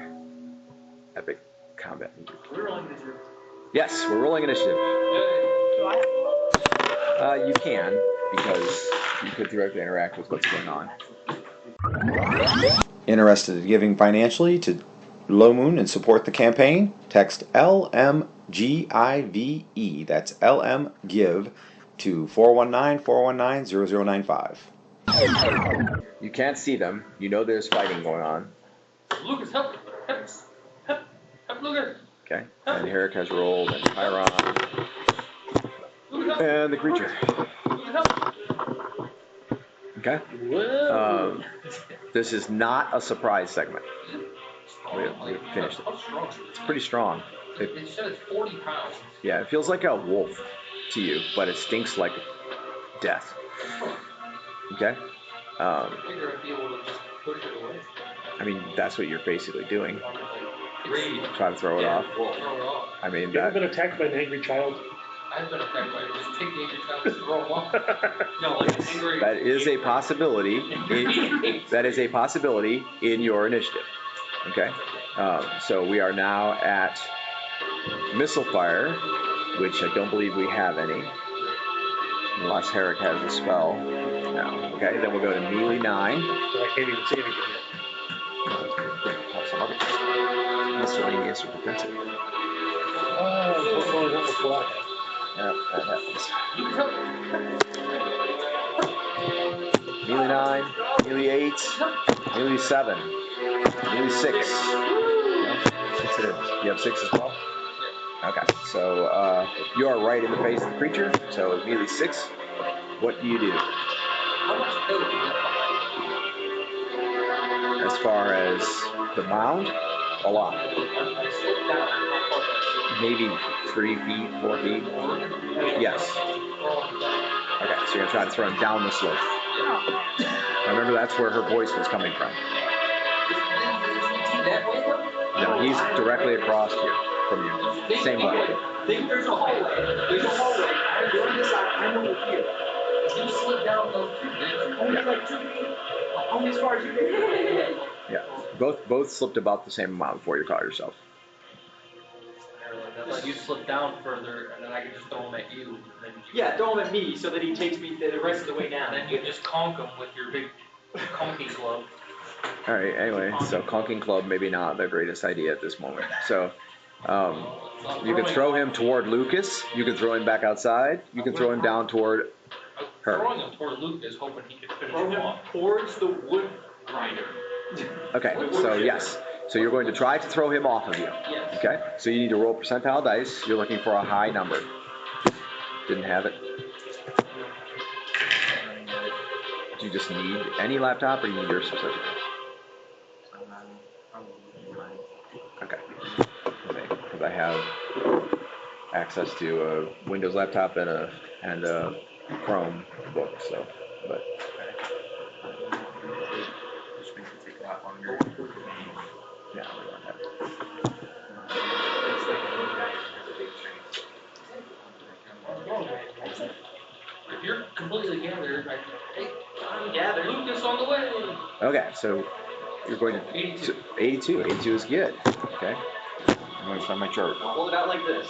Epic combat music. We're rolling initiative. Yes, we're rolling initiative. You can, because you could directly interact with what's going on. Interested in giving financially to Low Moon and support the campaign? Text LMGIVE, that's LMGIVE, to 419-419-0095. You can't see them. You know there's fighting going on. Lucas, help! Help, Lucas! Okay. And Herrick has rolled, and Chiron, Lucas, help! and the creature. Lucas, help! Okay. Whoa. This is not a surprise segment. We finished it. How strong is it? It's pretty strong. You said it's 40 pounds. Yeah, it feels like a wolf to you, but it stinks like death. Okay? Um, I figure I'd be able to just push it away. I mean, that's what you're basically doing. Raid. Try to throw it off. Throw it off. I mean, You ever that. been attacked by an angry child? I've been attacked by it. Just take the angry child and throw him off. No, like an angry. That is a possibility. That is a possibility in your initiative. Okay. So we are now at missile fire, which I don't believe we have any, unless Herrick has a spell. No. Okay. Then we'll go to melee 9. But I can't even see anything yet. Some other miscellaneous or defensive. Unfortunately, not with what I have. Yep, that happens. Melee 9, melee 8, melee 7, melee 6. Okay, 6 it is. You have 6 as well? Okay, so you are right in the face of the creature, so melee 6. What do you do? How much build do you have? As far as the mound, a lot. I slipped down. How far Maybe 3 feet, 4 feet. Yes. Okay, so you're gonna try to throw him down the slope. Now remember, that's where her voice was coming from. That way though? No, he's directly across you from you. Same way. Think there's a hallway. There's a hallway. You're on this side. I'm over here. You slid down those 2 feet. Only like 2 feet. Only as far as you can. Yeah. Both slipped about the same amount before you caught yourself. I thought you slipped down further, and then I could just throw them at you. And then Yeah, throw him at me so that he takes me the rest of the way down. And then you just conk them with your big conking club. All right. Anyway, so conking club maybe not the greatest idea at this moment. So you could throw him toward Lucas. You could throw him back outside. You can throw him down toward her. Throwing him toward Lucas, hoping he could finish Throw him him off. towards the wood grinder. Okay. So yes. So you're going to try to throw him off of you. Yes. Okay. So you need to roll percentile dice. You're looking for a high number. Didn't have it. Do you just need any laptop, or you need your specific? Okay. Because I have access to a Windows laptop and a Chrome book. So, but. Which makes it take a lot longer. Yeah, we don't have it. It's like a little guy has a big train. If you're completely gathered, hey, I'm gathered. Lucas on the way. Okay, so you're going to 82. 82. 82 is good. Okay. I'm going to find my chart. I'll hold it out like this.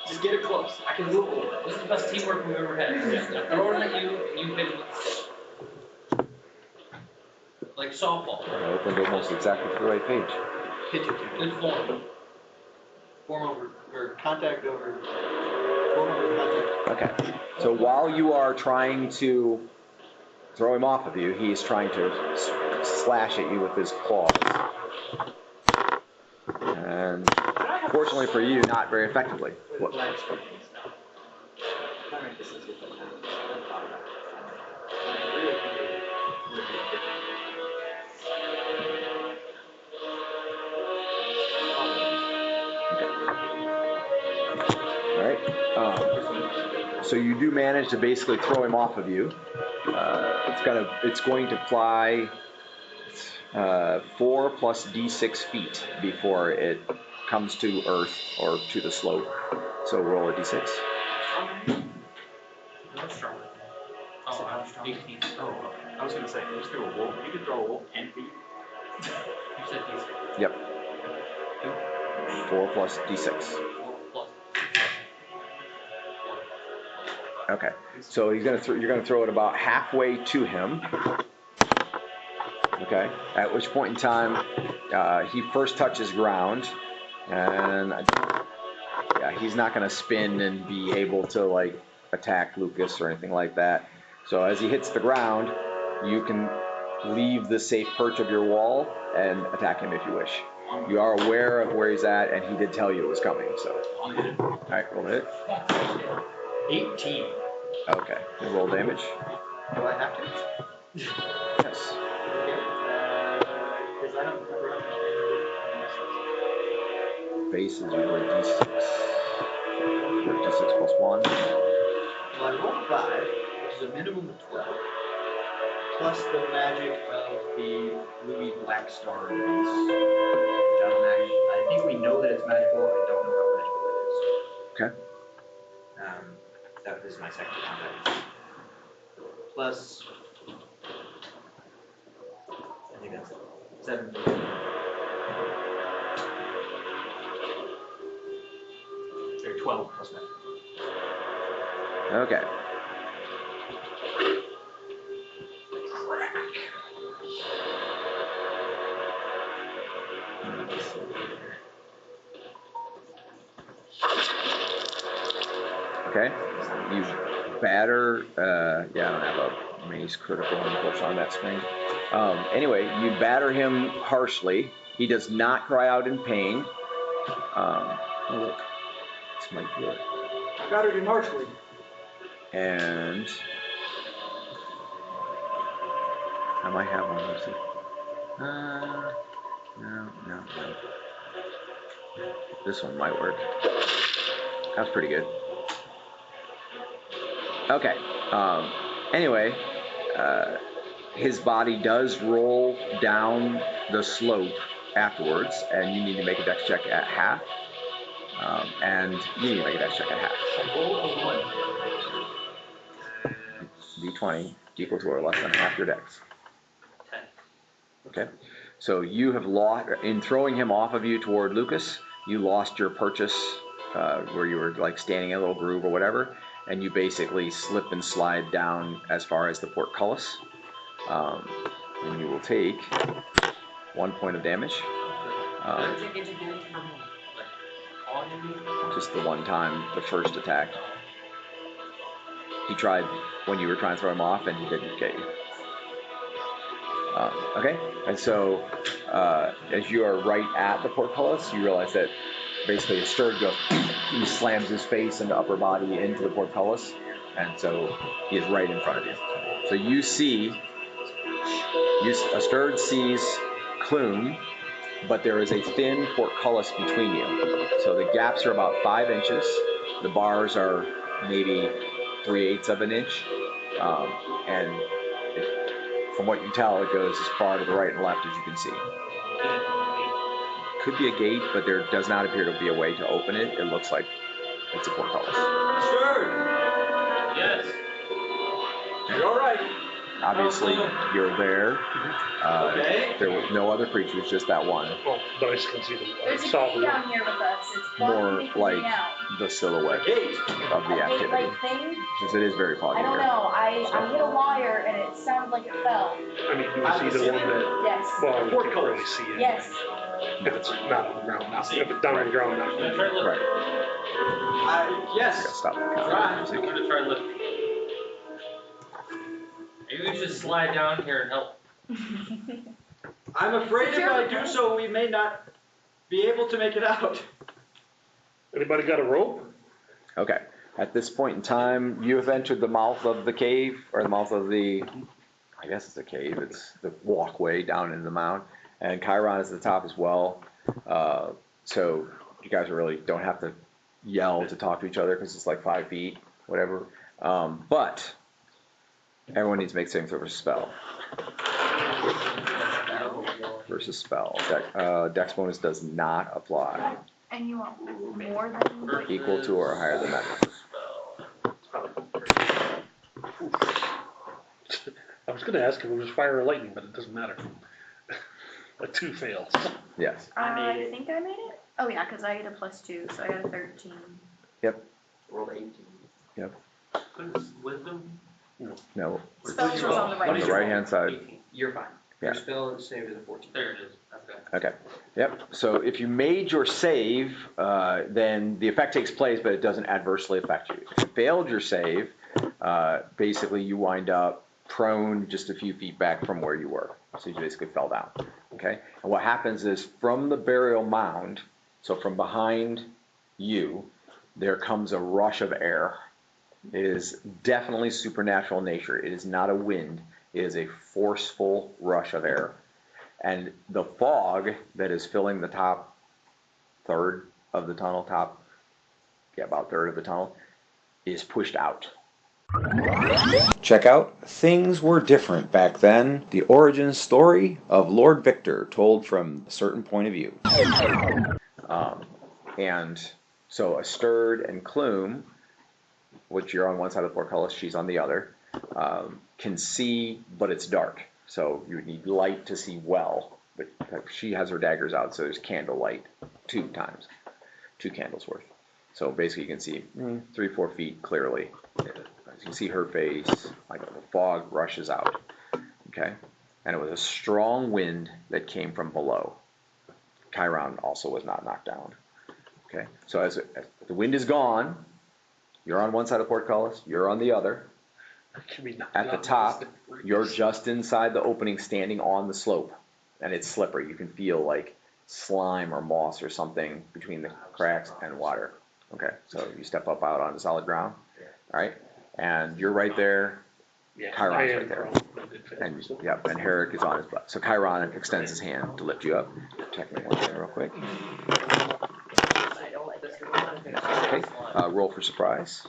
Just get it close. I can move it. This is the best teamwork we've ever had. I'm throwing at you, and you hit it with like softball. I opened almost exactly to the right page. Pitch it. Good form. Form over, or Contact over. Form over contact. Okay. So while you are trying to throw him off of you, he's trying to slash at you with his claws. And fortunately for you, not very effectively. What? Black screen stuff. Alright, this is good. All right. So you do manage to basically throw him off of you. It's going to fly 4 plus d6 feet before it comes to Earth or to the slope. So roll a d6. what's stronger? Oh, I'm strong. 18. Oh, I was gonna say, just throw a wolf. You could throw a wolf and feet. You said D6. Yep. 4 plus d6. 4 plus. Okay. So you're gonna throw it about halfway to him. Okay. At which point in time, he first touches ground, and he's not gonna spin and be able to like attack Lucas or anything like that. So as he hits the ground, you can leave the safe perch of your wall and attack him if you wish. You are aware of where he's at, and he did tell you it was coming. So, all right, roll it. 18. Okay. And roll damage. Do I have to? Yes. Because I don't remember. Base is usually d6. Or d6 plus 1. Well, I rolled 5. which is a minimum of 12. Plus the magic of the Louis Black Star release. Which I think we know that it's magical. I don't know how magical it is. Okay. That is my second combat. Plus, I think that's 7. Or 12 plus magic. Okay. Okay. You batter. Yeah, I don't have a mace critical unfortunately on that swing. Anyway, you batter him harshly. He does not cry out in pain. Oh look, this might do it. Battered him harshly. And I might have one. Let's see. No. This one might work. That's pretty good. Okay. Anyway, his body does roll down the slope afterwards, and you need to make a dex check at half. And you need to make a dex check at half. D20 equal to or less than half your dex. 10. Okay. So you have lost, in throwing him off of you toward Lucas, you lost your purchase where you were like standing in a little groove or whatever, and you basically slip and slide down as far as the portcullis. And you will take 1 point of damage. Just the one time, the first attack. He tried when you were trying to throw him off, and he didn't get you. Okay, and so as you are right at the portcullis, you realize that basically Asterd goes, he slams his face and upper body into the portcullis, and so he is right in front of you. So you see, Asterd sees Klume, but there is a thin portcullis between you. So the gaps are about 5 inches. The bars are maybe 3/8 of an inch, and from what you can tell, it goes as far to the right and left as you can see. Could be a gate, but there does not appear to be a way to open it. It looks like it's a portcullis. Sure. Yes. You're all right. Obviously, you're there. Okay. There were no other creatures, just that one. Oh, but I still see the There's a saw gate the down here with us. It's More blocking me from like getting out. the silhouette Gate. of the A activity. gate-like thing? Because it is very foggy I don't here. know. I hit a wire and it sounded like it fell. I mean, do you see the one that, Yes. well, you can't really see it. Yes. If it's not on the ground, not, if it's down on the ground, not. I'm gonna try lifting. Right. I Yes. gotta stop the Try. countdown I'm music. gonna try lifting. Maybe we should slide down here and help. I'm afraid if I do so, we may not be able to make it out. Anybody got a rope? Okay. At this point in time, you have entered the mouth of the cave, or the mouth of the, I guess it's a cave, it's the walkway down into the mound. And Chiron is at the top as well. So you guys really don't have to yell to talk to each other because it's like 5 feet, whatever. But everyone needs to make saving throw versus spell. Versus spell. Dex bonus does not apply. And you want more than... Equal to or higher than that. I was gonna ask if it was fire or lightning, but it doesn't matter. A 2 fails. Yes. I think I made it. Oh yeah, because I had a +2, so I got a 13. Yep. Rolled 18. Yep. Wisdom? No. Spells was on the On the right hand side. You're fine. Yeah. Your spell save is a 14. There it is. Okay. Okay. Yep. So if you made your save, then the effect takes place, but it doesn't adversely affect you. If you failed your save, basically you wind up prone just a few feet back from where you were. So you basically fell down. Okay. And what happens is from the burial mound, so from behind you, there comes a rush of air. It is definitely supernatural in nature. It is not a wind. It is a forceful rush of air. And the fog that is filling the top third of the tunnel, about third of the tunnel, is pushed out. Check out Things Were Different Back Then, the origin story of Lord Victor told from a certain point of view. And so Asterd and Klume, which you're on one side of the portcullis, she's on the other, can see, but it's dark. So you would need light to see well. But she has her daggers out, so there's candle light 2 candles worth. So basically you can see 3-4 feet clearly. You can see her face, like the fog rushes out. Okay? And it was a strong wind that came from below. Chiron also was not knocked down. Okay? So as the wind is gone, you're on one side of the portcullis, you're on the other. At the top, you're just inside the opening, standing on the slope, and it's slippery. You can feel like slime or moss or something between the cracks and water. Okay, so you step up out onto solid ground, all right, and you're right there. Chiron's right there, and yep, and Herrick is on his butt. So Chiron extends his hand to lift you up. Check me one thing real quick. Okay, roll for surprise.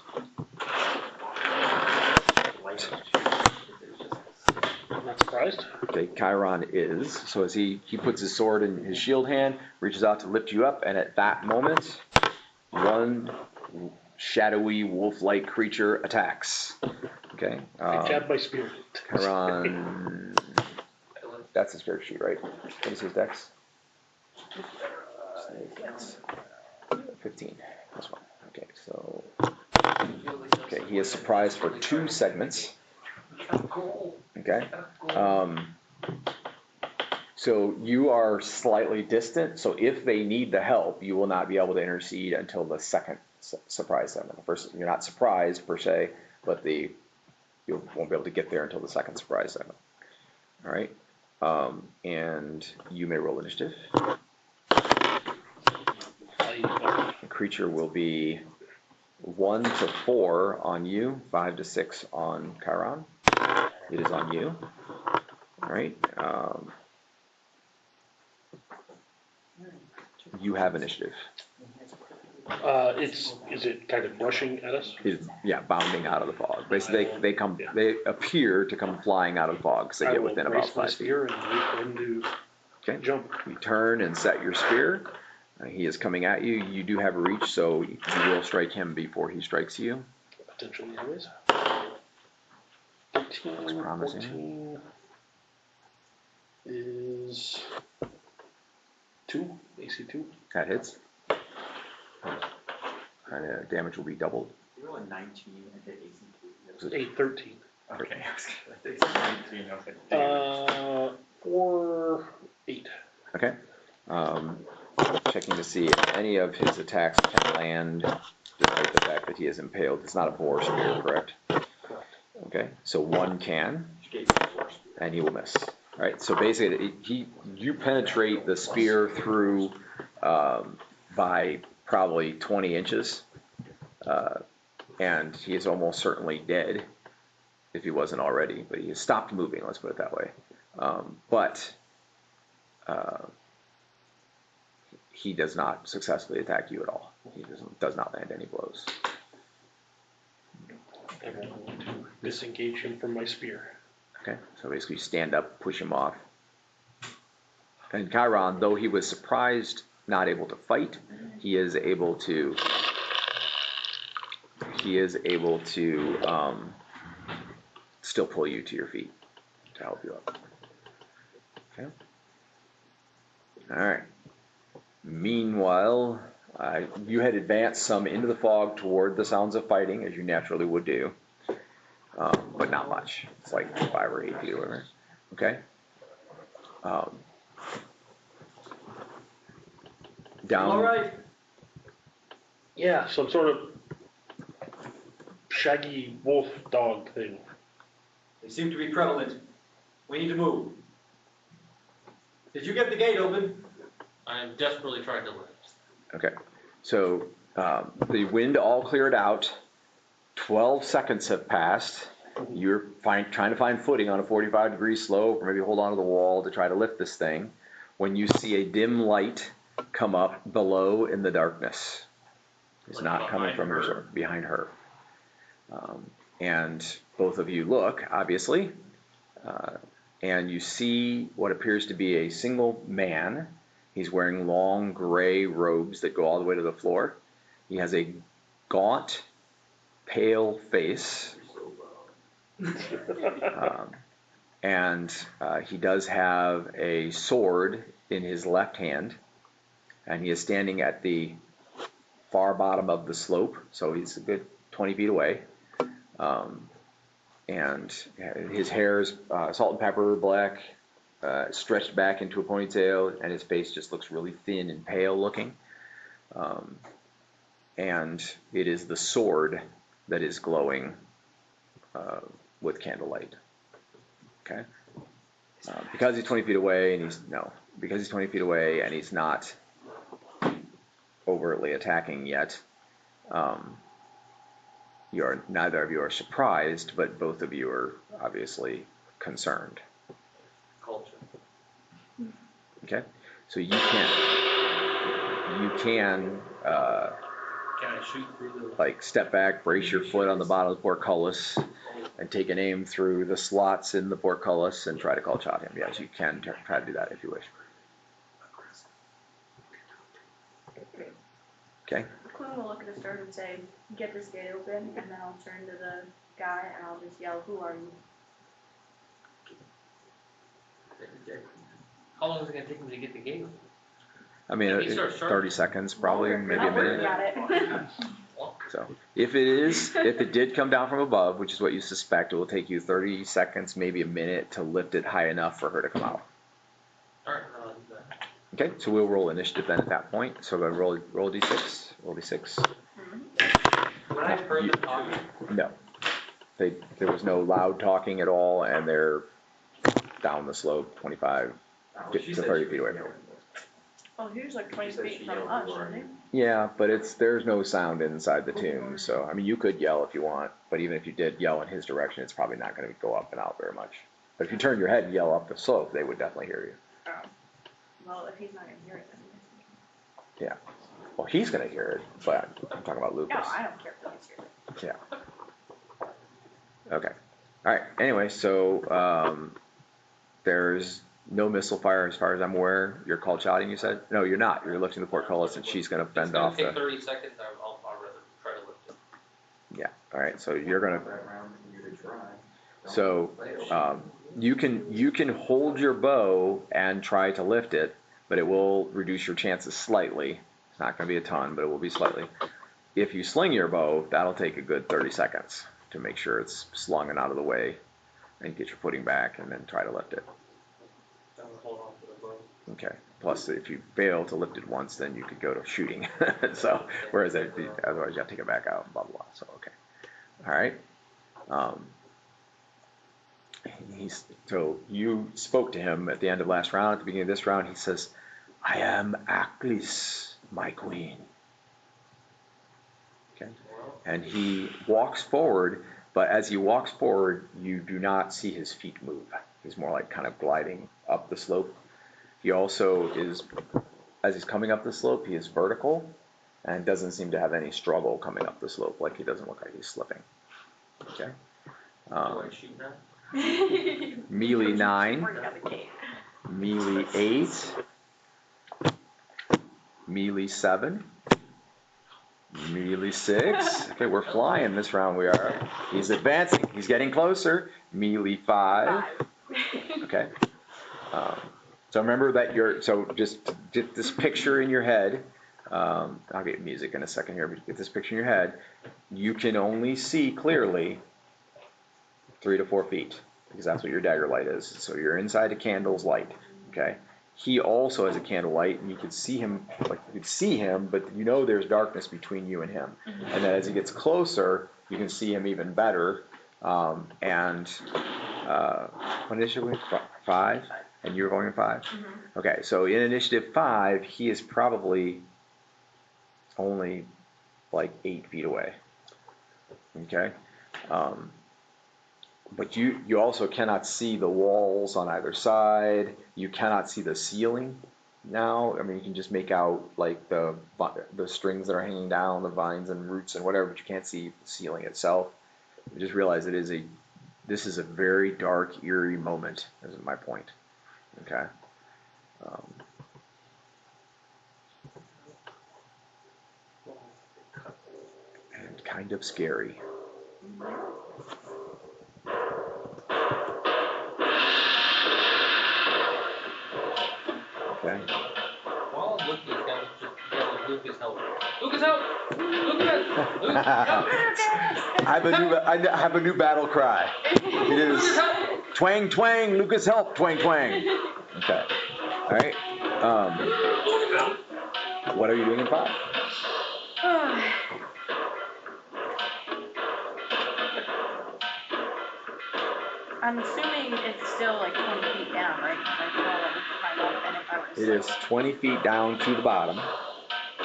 I'm not surprised. Okay, Chiron is. So as he puts his sword in his shield hand, reaches out to lift you up, and at that moment, one shadowy wolf-like creature attacks. Okay. I jabbed my spear. Chiron. That's his character sheet, right? What is his dex? 15. That's one. Okay, so. Okay, he is surprised for 2 segments. Okay. So you are slightly distant. So if they need the help, you will not be able to intercede until the second surprise segment. The first, you're not surprised per se, but you won't be able to get there until the second surprise segment. All right. And you may roll initiative. The creature will be 1 to 4 on you, 5 to 6 on Chiron. It is on you. All right. You have initiative. Is it kind of rushing at us? Yeah, bounding out of the fog. Basically, they appear to come flying out of the fog because they get within about 5 feet. And wait for him to jump. You turn and set your spear. He is coming at you. You do have a reach, so you will strike him before he strikes you. Potentially, anyways. 13, Looks promising. 14 is 2, AC 2. That hits. And damage will be doubled. You roll a 19 and hit AC 2. 8, 13. Okay, I was 19. I was like, damn. 4, 8. Okay. Checking to see if any of his attacks can land, despite the fact that he is impaled. It's not a boar spear, correct? Okay, so 1 can, and he will miss. All right, so basically, you penetrate the spear through by probably 20 inches, and he is almost certainly dead, if he wasn't already, but he has stopped moving, let's put it that way. But he does not successfully attack you at all. He does not land any blows. I'm going to disengage him from my spear. Okay, so basically stand up, push him off. And Chiron, though he was surprised, not able to fight, he is able to still pull you to your feet to help you up. Okay. All right. Meanwhile, you had advanced some into the fog toward the sounds of fighting, as you naturally would do, but not much. It's like 5 or 8 feet or whatever. Okay. Down. All right. Yeah, some sort of shaggy wolf dog thing. They seem to be prevalent. We need to move. Did you get the gate open? I am desperately trying to lift. Okay. So the wind all cleared out. 12 seconds have passed. You're trying to find footing on a 45-degree slope, or maybe hold onto the wall to try to lift this thing, when you see a dim light come up below in the darkness. It's Like not coming from her? her, behind her. And both of you look, obviously, and you see what appears to be a single man. He's wearing long gray robes that go all the way to the floor. He has a gaunt, pale face. And he does have a sword in his left hand, and he is standing at the far bottom of the slope, so he's a good 20 feet away. And his hair is salt and pepper black, stretched back into a ponytail, and his face just looks really thin and pale looking. And it is the sword that is glowing with candlelight. Okay? Because he's 20 feet away, and he's not overtly attacking yet, neither of you are surprised, but both of you are obviously concerned. Culture. Okay, so you can Can I shoot through the... like step back, brace your foot on the bottom of the portcullis, and take an aim through the slots in the portcullis and try to call shot him. Yes, you can try to do that if you wish. Okay. Klume will look at Asterd and say, "Get this gate open," and then I'll turn to the guy and I'll just yell, "Who are you?" How long is it going to take me to get the gate? I mean, Maybe start 30 seconds, probably, maybe a I'm working minute. on it. So, if it did come down from above, which is what you suspect, it will take you 30 seconds, maybe a minute, to lift it high enough for her to come out. Alright, Okay, so we'll roll initiative then at that point. So roll d6. Roll d6. would I have heard them talking? No. There was no loud talking at all, and they're down the slope 25 to 30 feet away from you. Oh, he was like 20 feet from us, wasn't Yeah, but there's no sound inside the tomb, so I mean you could yell if you want, but even if you did yell in his direction, it's probably not going to go up and out very much. But if you turn your head and yell up the slope, they would definitely hear you. he? Oh. Well, if he's not going to hear it, then Yeah. Well, he's going to hear it, but I'm talking about Lucas. no, I don't care if he hears it. Yeah. Okay. All right. Anyway, so there's no missile fire as far as I'm aware. You're called shouting, you said? No, you're not. You're lifting the portcullis, and she's going to bend off It's going to take 30 seconds. I'll rather try to lift it. Yeah. All right. So you're going to... So you can hold your bow and try to lift it, but it will reduce your chances slightly. It's not going to be a ton, but it will be slightly. If you sling your bow, that'll take a good 30 seconds to make sure it's slung and out of the way, and get your footing back, and then try to lift it. I'm going to hold on to the bow. Okay. Plus, if you fail to lift it once, then you could go to shooting. So, whereas otherwise you have to take it back out, blah, blah, blah. So, okay. All right. So you spoke to him at the end of last round. At the beginning of this round, he says, "I am Aklis, my queen." Okay. And he walks forward, but as he walks forward, you do not see his feet move. He's more like kind of gliding up the slope. He also is, as he's coming up the slope, he is vertical and doesn't seem to have any struggle coming up the slope. Like he doesn't look like he's slipping. Okay. Do I shoot now? Melee 9, Bring out the gate. melee 8, melee 7, melee 6. Okay, we're flying this round. We are. He's advancing. He's getting closer. Melee 5. Okay. So remember that so just get this picture in your head. I'll get music in a second here, but get this picture in your head. You can only see clearly 3 to 4 feet, because that's what your dagger light is. So you're inside a candle's light, okay? He also has a candle light, and you can see him, but you know there's darkness between you and him. And then as he gets closer, you can see him even better. What initiative we 5? And you're going in 5? Okay, so in initiative 5, he is probably only like 8 feet away. Okay? But you also cannot see the walls on either side. You cannot see the ceiling now. I mean, you can just make out like the strings that are hanging down, the vines and roots and whatever, but you can't see the ceiling itself. You just realize this is a very dark, eerie moment, is my point. Okay? And kind of scary. Okay. While I'm looking, he's got to yell, Lucas, help. Lucas, help! Lucas! Lucas, help! I have a new battle cry. It is twang twang, Lucas help, twang twang. Okay. All right. What are you doing in 5? I'm assuming it's still like 20 feet down, right? Like, you know, like, climb up, and if I were to It is 20 feet down to the bottom.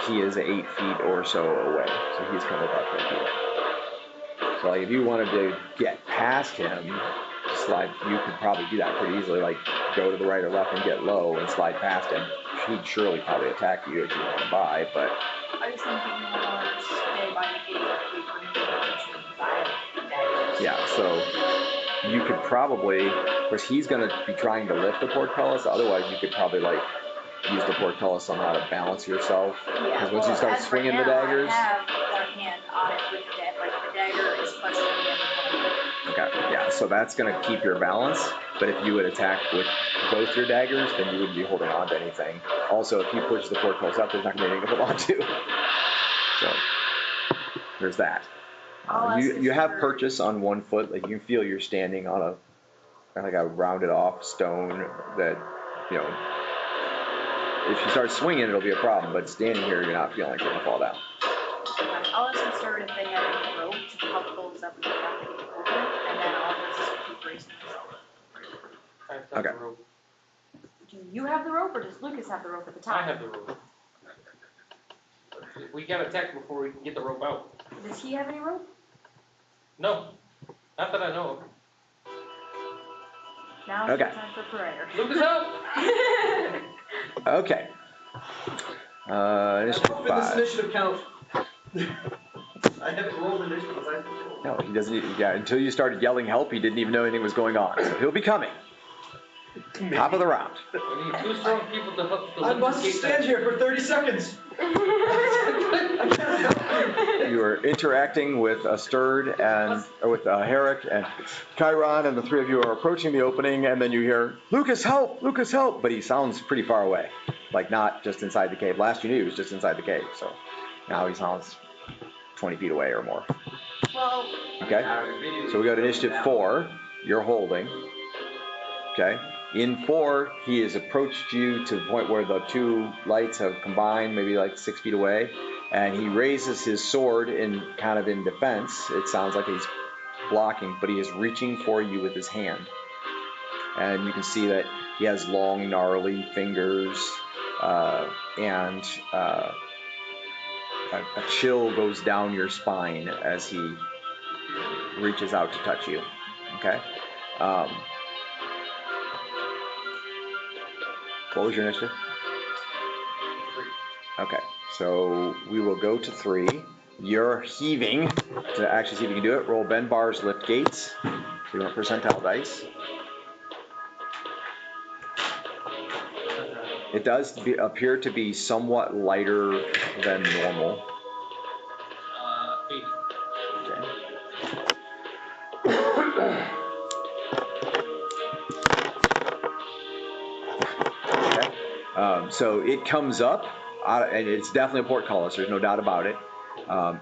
He is 8 feet or so away, so he's kind of about 10 feet away. So like if you wanted to get past him, slide, you could probably do that pretty easily. Like go to the right or left and get low and slide past him. He'd surely probably attack you if you went by, but. I was thinking more stay by the gate, wait for him to buy daggers. Yeah, so you could probably, of course he's going to be trying to lift the portcullis, otherwise you could probably like use the portcullis somehow to balance yourself. Because once you start swinging the daggers. I have one hand on it with the dagger, like the dagger is clutching me in the hand. Okay, yeah, so that's going to keep your balance, but if you would attack with both your daggers, then you wouldn't be holding on to anything. Also, if you push the portcullis up, there's not going to be anything to hold on to. So, there's that. You have purchase on 1 foot, like you feel you're standing on a rounded off stone that, you know, if you start swinging, it'll be a problem, but standing here, you're not feeling like you're going to fall down. I'll ask Asterd if they have any rope to help close up and get out the gate open, and then I'll just keep bracing myself. I've got Okay. the rope. Do you have the rope, or does Lucas have the rope at the top? I have the rope. We gotta attack before we can get the rope out. Does he have any rope? No, not that I know of. Now it's time for prayer. Lucas, help! Okay. Initiative Open this 5. initiative count. I haven't rolled initiative. No, he doesn't. Yeah, until you started yelling help, he didn't even know anything was going on. So he'll be coming. Top of the round. We need 2 strong people to help the I must stand here for 30 seconds. You are interacting with Asterd and with Herrick and Chiron, and the 3 of you are approaching the opening, and then you hear, Lucas, help! Lucas, help! But he sounds pretty far away, like not just inside the cave. Last you knew he was just inside the cave, so now he sounds 20 feet away or more. Well, Okay, so we got initiative 4. You're holding. Okay. In 4, he has approached you to the point where the 2 lights have combined, maybe like 6 feet away, and he raises his sword in kind of in defense. It sounds like he's blocking, but he is reaching for you with his hand. And you can see that he has long, gnarly fingers, and a chill goes down your spine as he reaches out to touch you. Okay. What was your initiative? 3. Okay, so we will go to 3. You're heaving to actually see if you can do it. Roll bend bars, lift gates. So you want percentile dice. It does appear to be somewhat lighter than normal. 80. Okay. So it comes up, and it's definitely a portcullis, there's no doubt about it.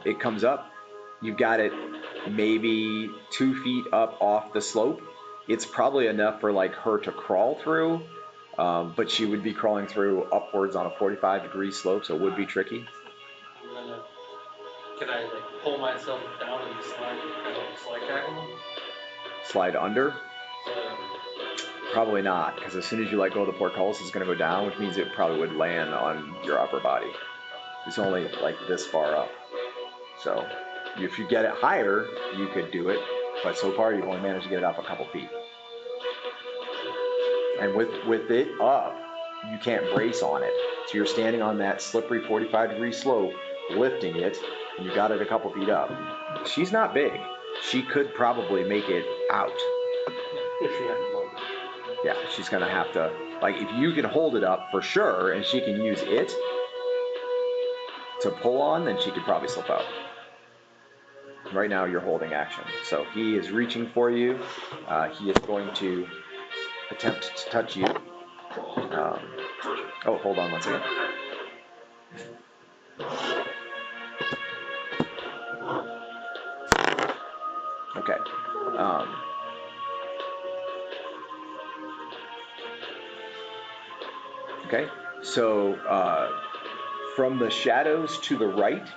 It comes up, you've got it maybe 2 feet up off the slope. It's probably enough for like her to crawl through, but she would be crawling through upwards on a 45-degree slope, so it would be tricky. Can I like pull myself down and slide tackle? Slide under? Probably not, because as soon as you let go of the portcullis, it's going to go down, which means it probably would land on your upper body. It's only like this far up. So if you get it higher, you could do it, but so far you've only managed to get it up a couple feet. And with it up, you can't brace on it. So you're standing on that slippery 45-degree slope, lifting it, and you got it a couple feet up. She's not big. she could probably make it out. If she hadn't loaded. Yeah, she's gonna have to, like, if you can hold it up for sure, and she can use it to pull on, then she could probably slip out. Right now, you're holding action. So he is reaching for you. He is going to attempt to touch you. Oh, hold on one second. Okay. Okay. So from the shadows to the right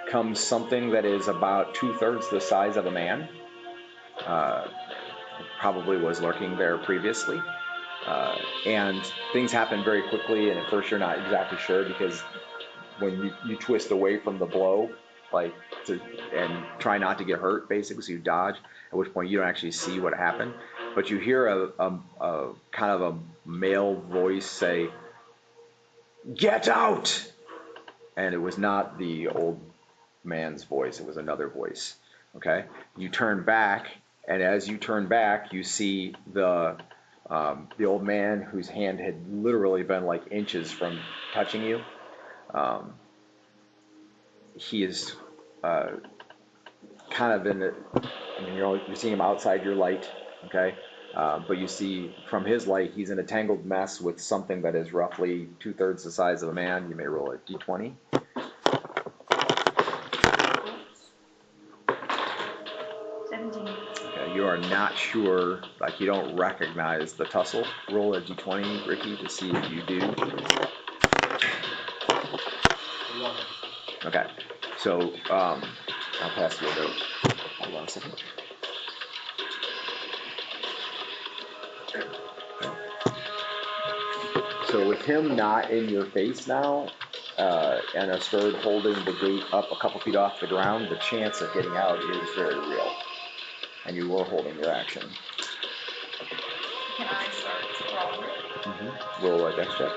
comes something that is about 2/3 the size of a man. Probably was lurking there previously. And things happen very quickly, and at first you're not exactly sure because when you twist away from the blow, like, and try not to get hurt, basically, so you dodge, at which point you don't actually see what happened. But you hear a kind of a male voice say, "Get out!" And it was not the old man's voice, it was another voice. Okay? You turn back, and as you turn back, you see the old man whose hand had literally been like inches from touching you. He is kind of in the, I mean, you're seeing him outside your light, okay? But you see from his light, he's in a tangled mess with something that is roughly 2/3 the size of a man. You may roll a d20. 17. Okay, you are not sure, like you don't recognize the tussle. Roll a d20, Ricky, to see if you do. Okay, so I'll pass you a note. Hold on a second. So with him not in your face now, and Asterd holding the gate up a couple feet off the ground, the chance of getting out is very real. And you were holding your action. Can I start crawling? Roll a dex check.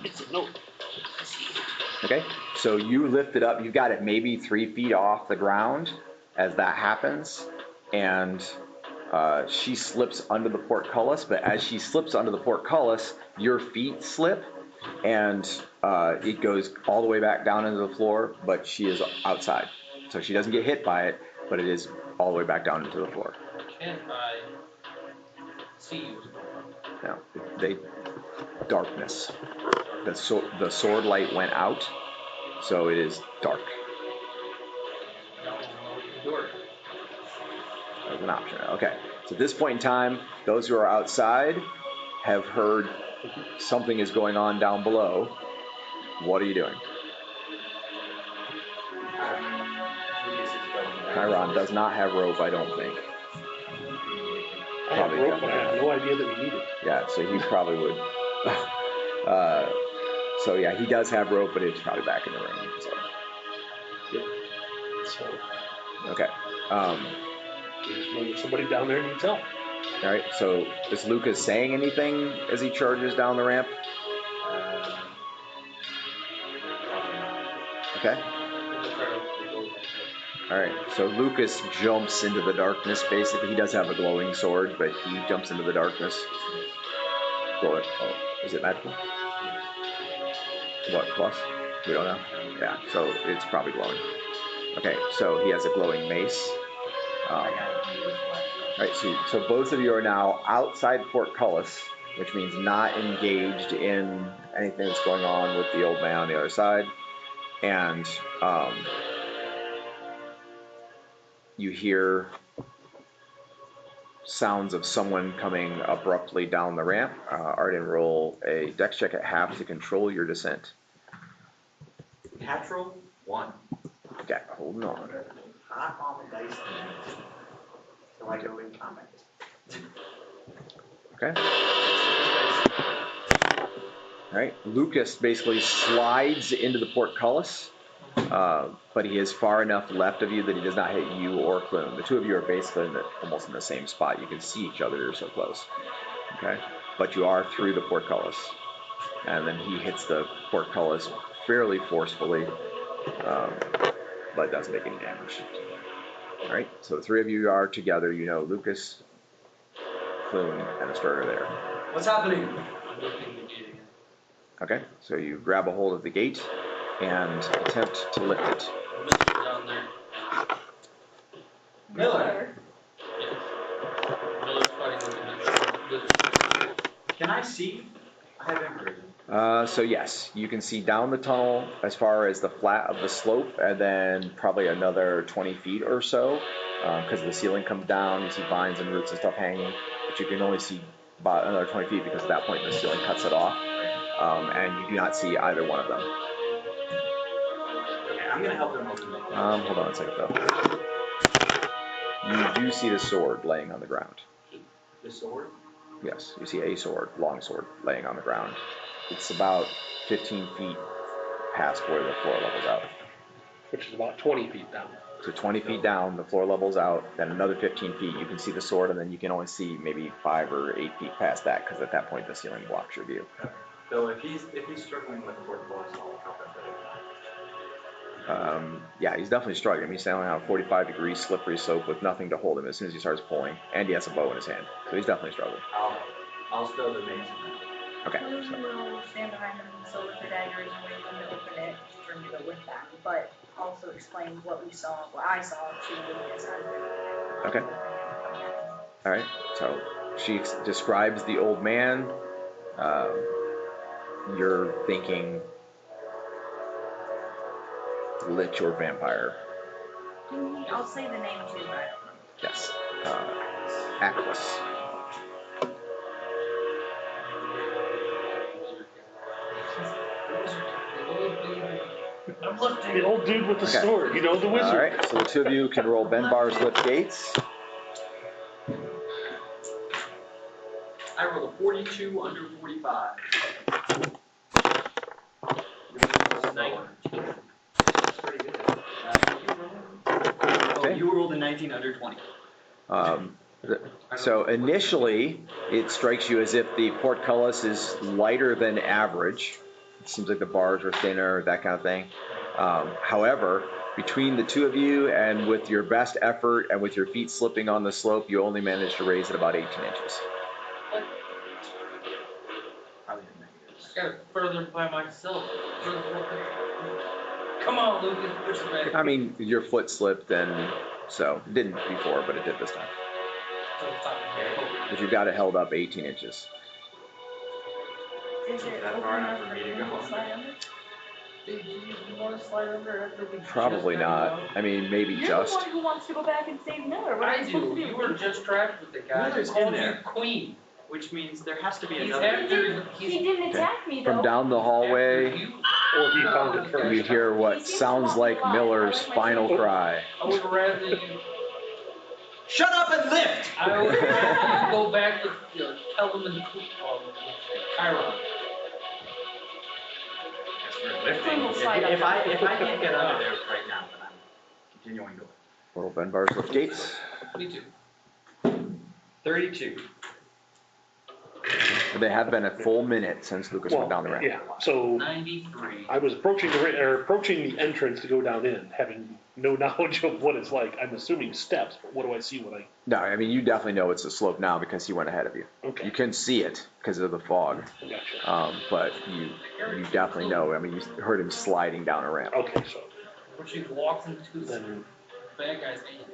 It's a note. Okay, so you lift it up. You've got it maybe 3 feet off the ground as that happens, and she slips under the portcullis. But as she slips under the portcullis, your feet slip, and it goes all the way back down into the floor. But she is outside, so she doesn't get hit by it, but it is all the way back down into the floor. Can I see you? Now, darkness. The sword light went out, so it is dark. As an option. Okay. So at this point in time, those who are outside have heard something is going on down below. What are you doing? Chiron does not have rope, I don't think. I have rope, but I have no idea that we need it. Yeah, so he probably would. So yeah, he does have rope, but it's probably back in the room. So. Yep. So. Okay. Somebody down there needs help. All right. So is Lucas saying anything as he charges down the ramp? Okay. All right. So Lucas jumps into the darkness. Basically, he does have a glowing sword, but he jumps into the darkness. Glow. Oh, is it magical? What plus? We don't know. Yeah. So it's probably glowing. Okay. So he has a glowing mace. Right, so both of you are now outside portcullis, which means not engaged in anything that's going on with the old man on the other side. And you hear sounds of someone coming abruptly down the ramp. Arden, roll a dex check at half to control your descent. Natural 1. Okay, holding on. Hot on the dice tonight. So I go in combat. Okay. All right. Lucas basically slides into the portcullis, but he is far enough left of you that he does not hit you or Klume. The two of you are basically almost in the same spot. You can see each other. You're so close. Okay. But you are through the portcullis, and then he hits the portcullis fairly forcefully, but doesn't make any damage. All right. So the three of you are together. You know Lucas, Klume, and Asterd are there. What's happening? I'm lifting the gate again. Okay, so you grab a hold of the gate and attempt to lift it. Mr. down there. Miller, Miller's fighting with the can I see? I have information. So yes, you can see down the tunnel as far as the flat of the slope, and then probably another 20 feet or so, because the ceiling comes down. You see vines and roots and stuff hanging, but you can only see about another 20 feet because at that point the ceiling cuts it off, and you do not see either one of them. Okay, I'm gonna help him open the door. Hold on a second though. You do see the sword laying on the ground. The sword? Yes, you see a sword, long sword, laying on the ground. It's about 15 feet past where the floor level's out. which is about 20 feet down. So 20 feet down, the floor level's out, then another 15 feet, you can see the sword, and then you can only see maybe 5 or 8 feet past that, because at that point the ceiling blocks your view. So if he's struggling with the portfolio, I'll help him. Yeah, he's definitely struggling. He's standing on a 45-degree slippery slope with nothing to hold him as soon as he starts pulling, and he has a bow in his hand, so he's definitely struggling. I'll throw the mace in there. Okay. Klume will stand behind him, so with her daggers and wait for him to open it for him to go with them, but also explain what I saw to Lucas as we Okay. All right. So she describes the old man. You're thinking lich or vampire. I'll say the name too, but I don't know. Yes. Atlas. I'm lifting the old dude with the Okay. sword, you know, the wizard. All right. So the two of you can roll Benbar's lift gates. I rolled a 42 under 45. That's pretty good. Okay. You rolled a 19 under 20. So initially, it strikes you as if the portcullis is lighter than average. It seems like the bars are thinner, that kind of thing. However, between the two of you and with your best effort and with your feet slipping on the slope, you only managed to raise it about 18 inches. Probably a negative. I got it further by myself. Come on, Lucas, push it back. I mean, your foot slipped, and so it didn't before, but it did this time. But you've got it held up 18 inches. Is it that open far enough enough for for me to me go to slide under? Do you want to slide under after we Probably just got not. I mean, maybe You're just. the one who wants to go back and save Miller. What am I supposed do. to do? You were just trapped with the guy Miller's who called in you there. queen. Which means there has to be He's another. after He didn't attack me though. From down the hallway, you. Or he found it first. you hear what sounds like Miller's final cry. I would rather you. Shut up and lift! I would rather you go back with tell them in the Chiron. As for lifting, We'll slide if I under. can't get under there right now, then I'm continuing to lift. Roll Benbar's lift gates. Me too. 32. They have been a full minute since Lucas went down the ramp. Yeah, so 93. I was approaching the entrance to go down in, having no knowledge of what it's like. I'm assuming steps, but what do I see when I... No, I mean, you definitely know it's a slope now because he went ahead of you. Okay. You can see it because of the fog. Gotcha. But you definitely know. I mean, you heard him sliding down a ramp. Okay, so Which he walks into the then bad guy's hand.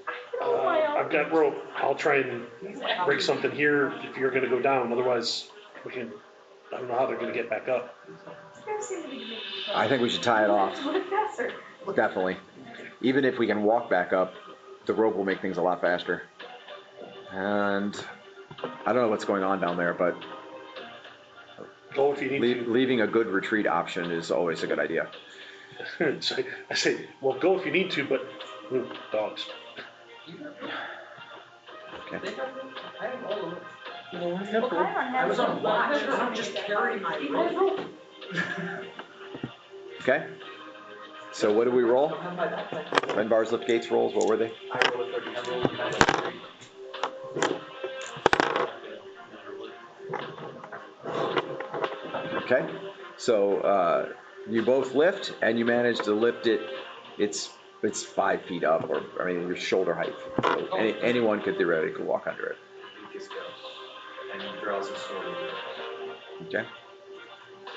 I've got rope. I'll try and break something here if you're going to go down. Otherwise, we can... I don't know how they're going to get back up. I think we should tie it off. Faster. Definitely. Even if we can walk back up, the rope will make things a lot faster. And I don't know what's going on down there, but Go if you need leaving a good retreat option is always a good idea. to. So I say, well, go if you need to, but dogs. Okay. I have all of them. Well, Chiron I was has on a watch, watch. I'm just carrying my rope. Okay. So what do we roll? Don't have my backpack. Ren bars, lift gates rolls. What were they? I rolled a 30. I rolled a 3. Okay. So you both lift, and you manage to lift it. It's 5 feet up, or I mean, your shoulder height. So anyone could theoretically walk under it. Lucas goes. And he draws his sword. Okay.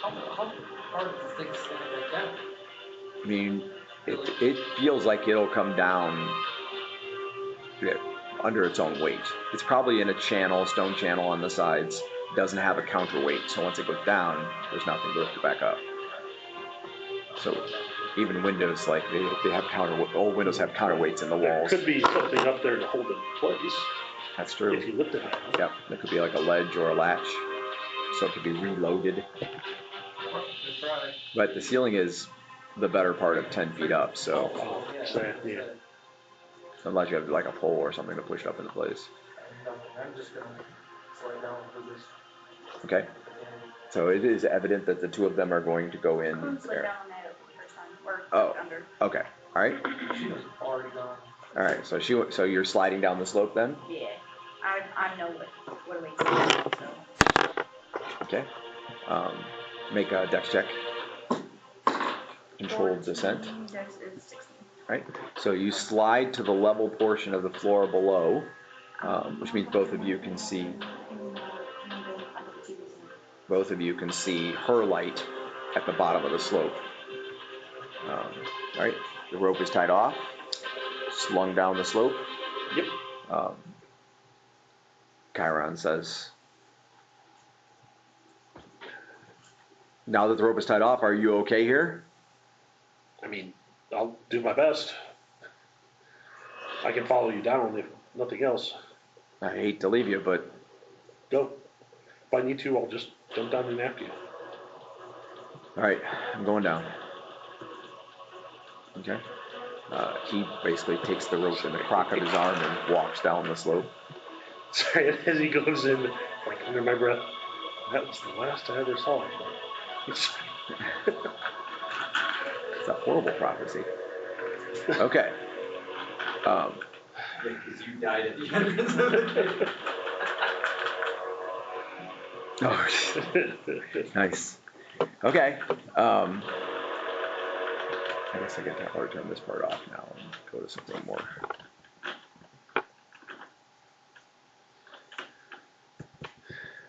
How hard is the thing to stand back down? I mean, it feels like it'll come down under its own weight. It's probably in a channel, stone channel on the sides. It doesn't have a counterweight, so once it goes down, there's nothing to lift it back up. So even windows, like they have old windows have counterweights in the There walls. could be something up there to hold it in place That's true. if you lift it high enough. Yep, there could be like a ledge or a latch, so it could be reloaded. But the ceiling is the better part of 10 feet up, so Oh, so, yeah. unless you have like a pole or something to push it up into place. I'm just gonna slide down for this. Okay. So it is evident that the two of them are going to go in Klume slid there. down on that for the first time, or Oh. under. Okay. All right. She was already gone. All right. So you're sliding down the slope then. Yeah, I know what it means, so. Okay. Make a dex check. Controlled descent. Dex is 16. Right. So you slide to the level portion of the floor below, which means both of you can see. Both of you can see her light at the bottom of the slope. All right. The rope is tied off, slung down the slope. Yep. Chiron says, "Now that the rope is tied off, are you okay here?" I mean, I'll do my best. I can follow you down if nothing else. I hate to leave you, but Go. If I need to, I'll just jump down and after you. all right, I'm going down. Okay. He basically takes the rope in the crock of his arm and walks down the slope. Sorry, as he goes in, like under my breath, that was the last I ever saw him. It's a horrible prophecy. Okay. Because you died at the entrance of the cave. Oh, nice. Okay. I guess I can probably turn this part off now and go to something more.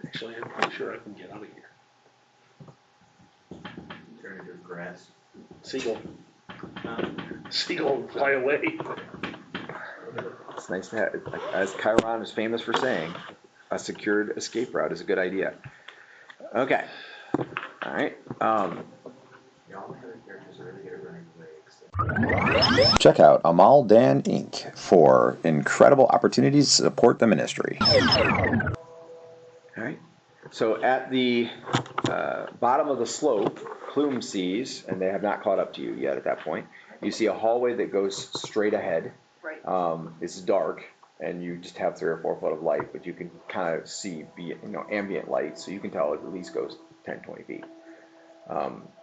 Actually, I'm pretty sure I can get out of here. Turn into grass. Seagull. Seagull, fly away. It's nice to have, as Chiron is famous for saying, a secured escape route is a good idea. Okay. All right. Yeah, all my other characters are really good at running away. Check out Amal Dan Inc. for incredible opportunities to support the ministry. All right. So at the bottom of the slope, Klume sees, and they have not caught up to you yet at that point, you see a hallway that goes straight ahead. Right. It's dark, and you just have 3 or 4 foot of light, but you can kind of see, ambient light, so you can tell it at least goes 10, 20 feet.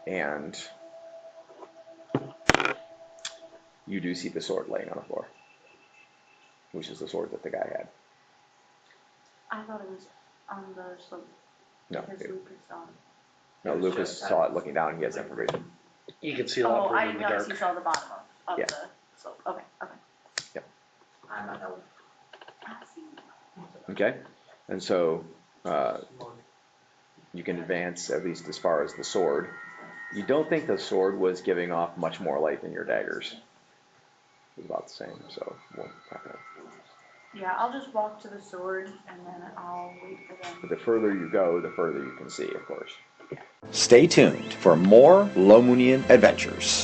And you do see the sword laying on the floor, which is the sword that the guy had. I thought it was on the slope. No, Because Lucas saw it. no, Lucas saw it looking down, and he has information. You can see a lot Oh, further I in didn't the notice dark. you saw the bottom of Yeah. the slope. Okay, okay. I'm an elf. I see. Okay, and so you can advance at least as far as the sword. You don't think the sword was giving off much more light than your daggers. It was about the same, so we'll not gonna. Yeah, I'll just walk to the sword and then I'll wait for them. But the further you go, the further you can see, of course. Stay tuned for more Lomunian adventures.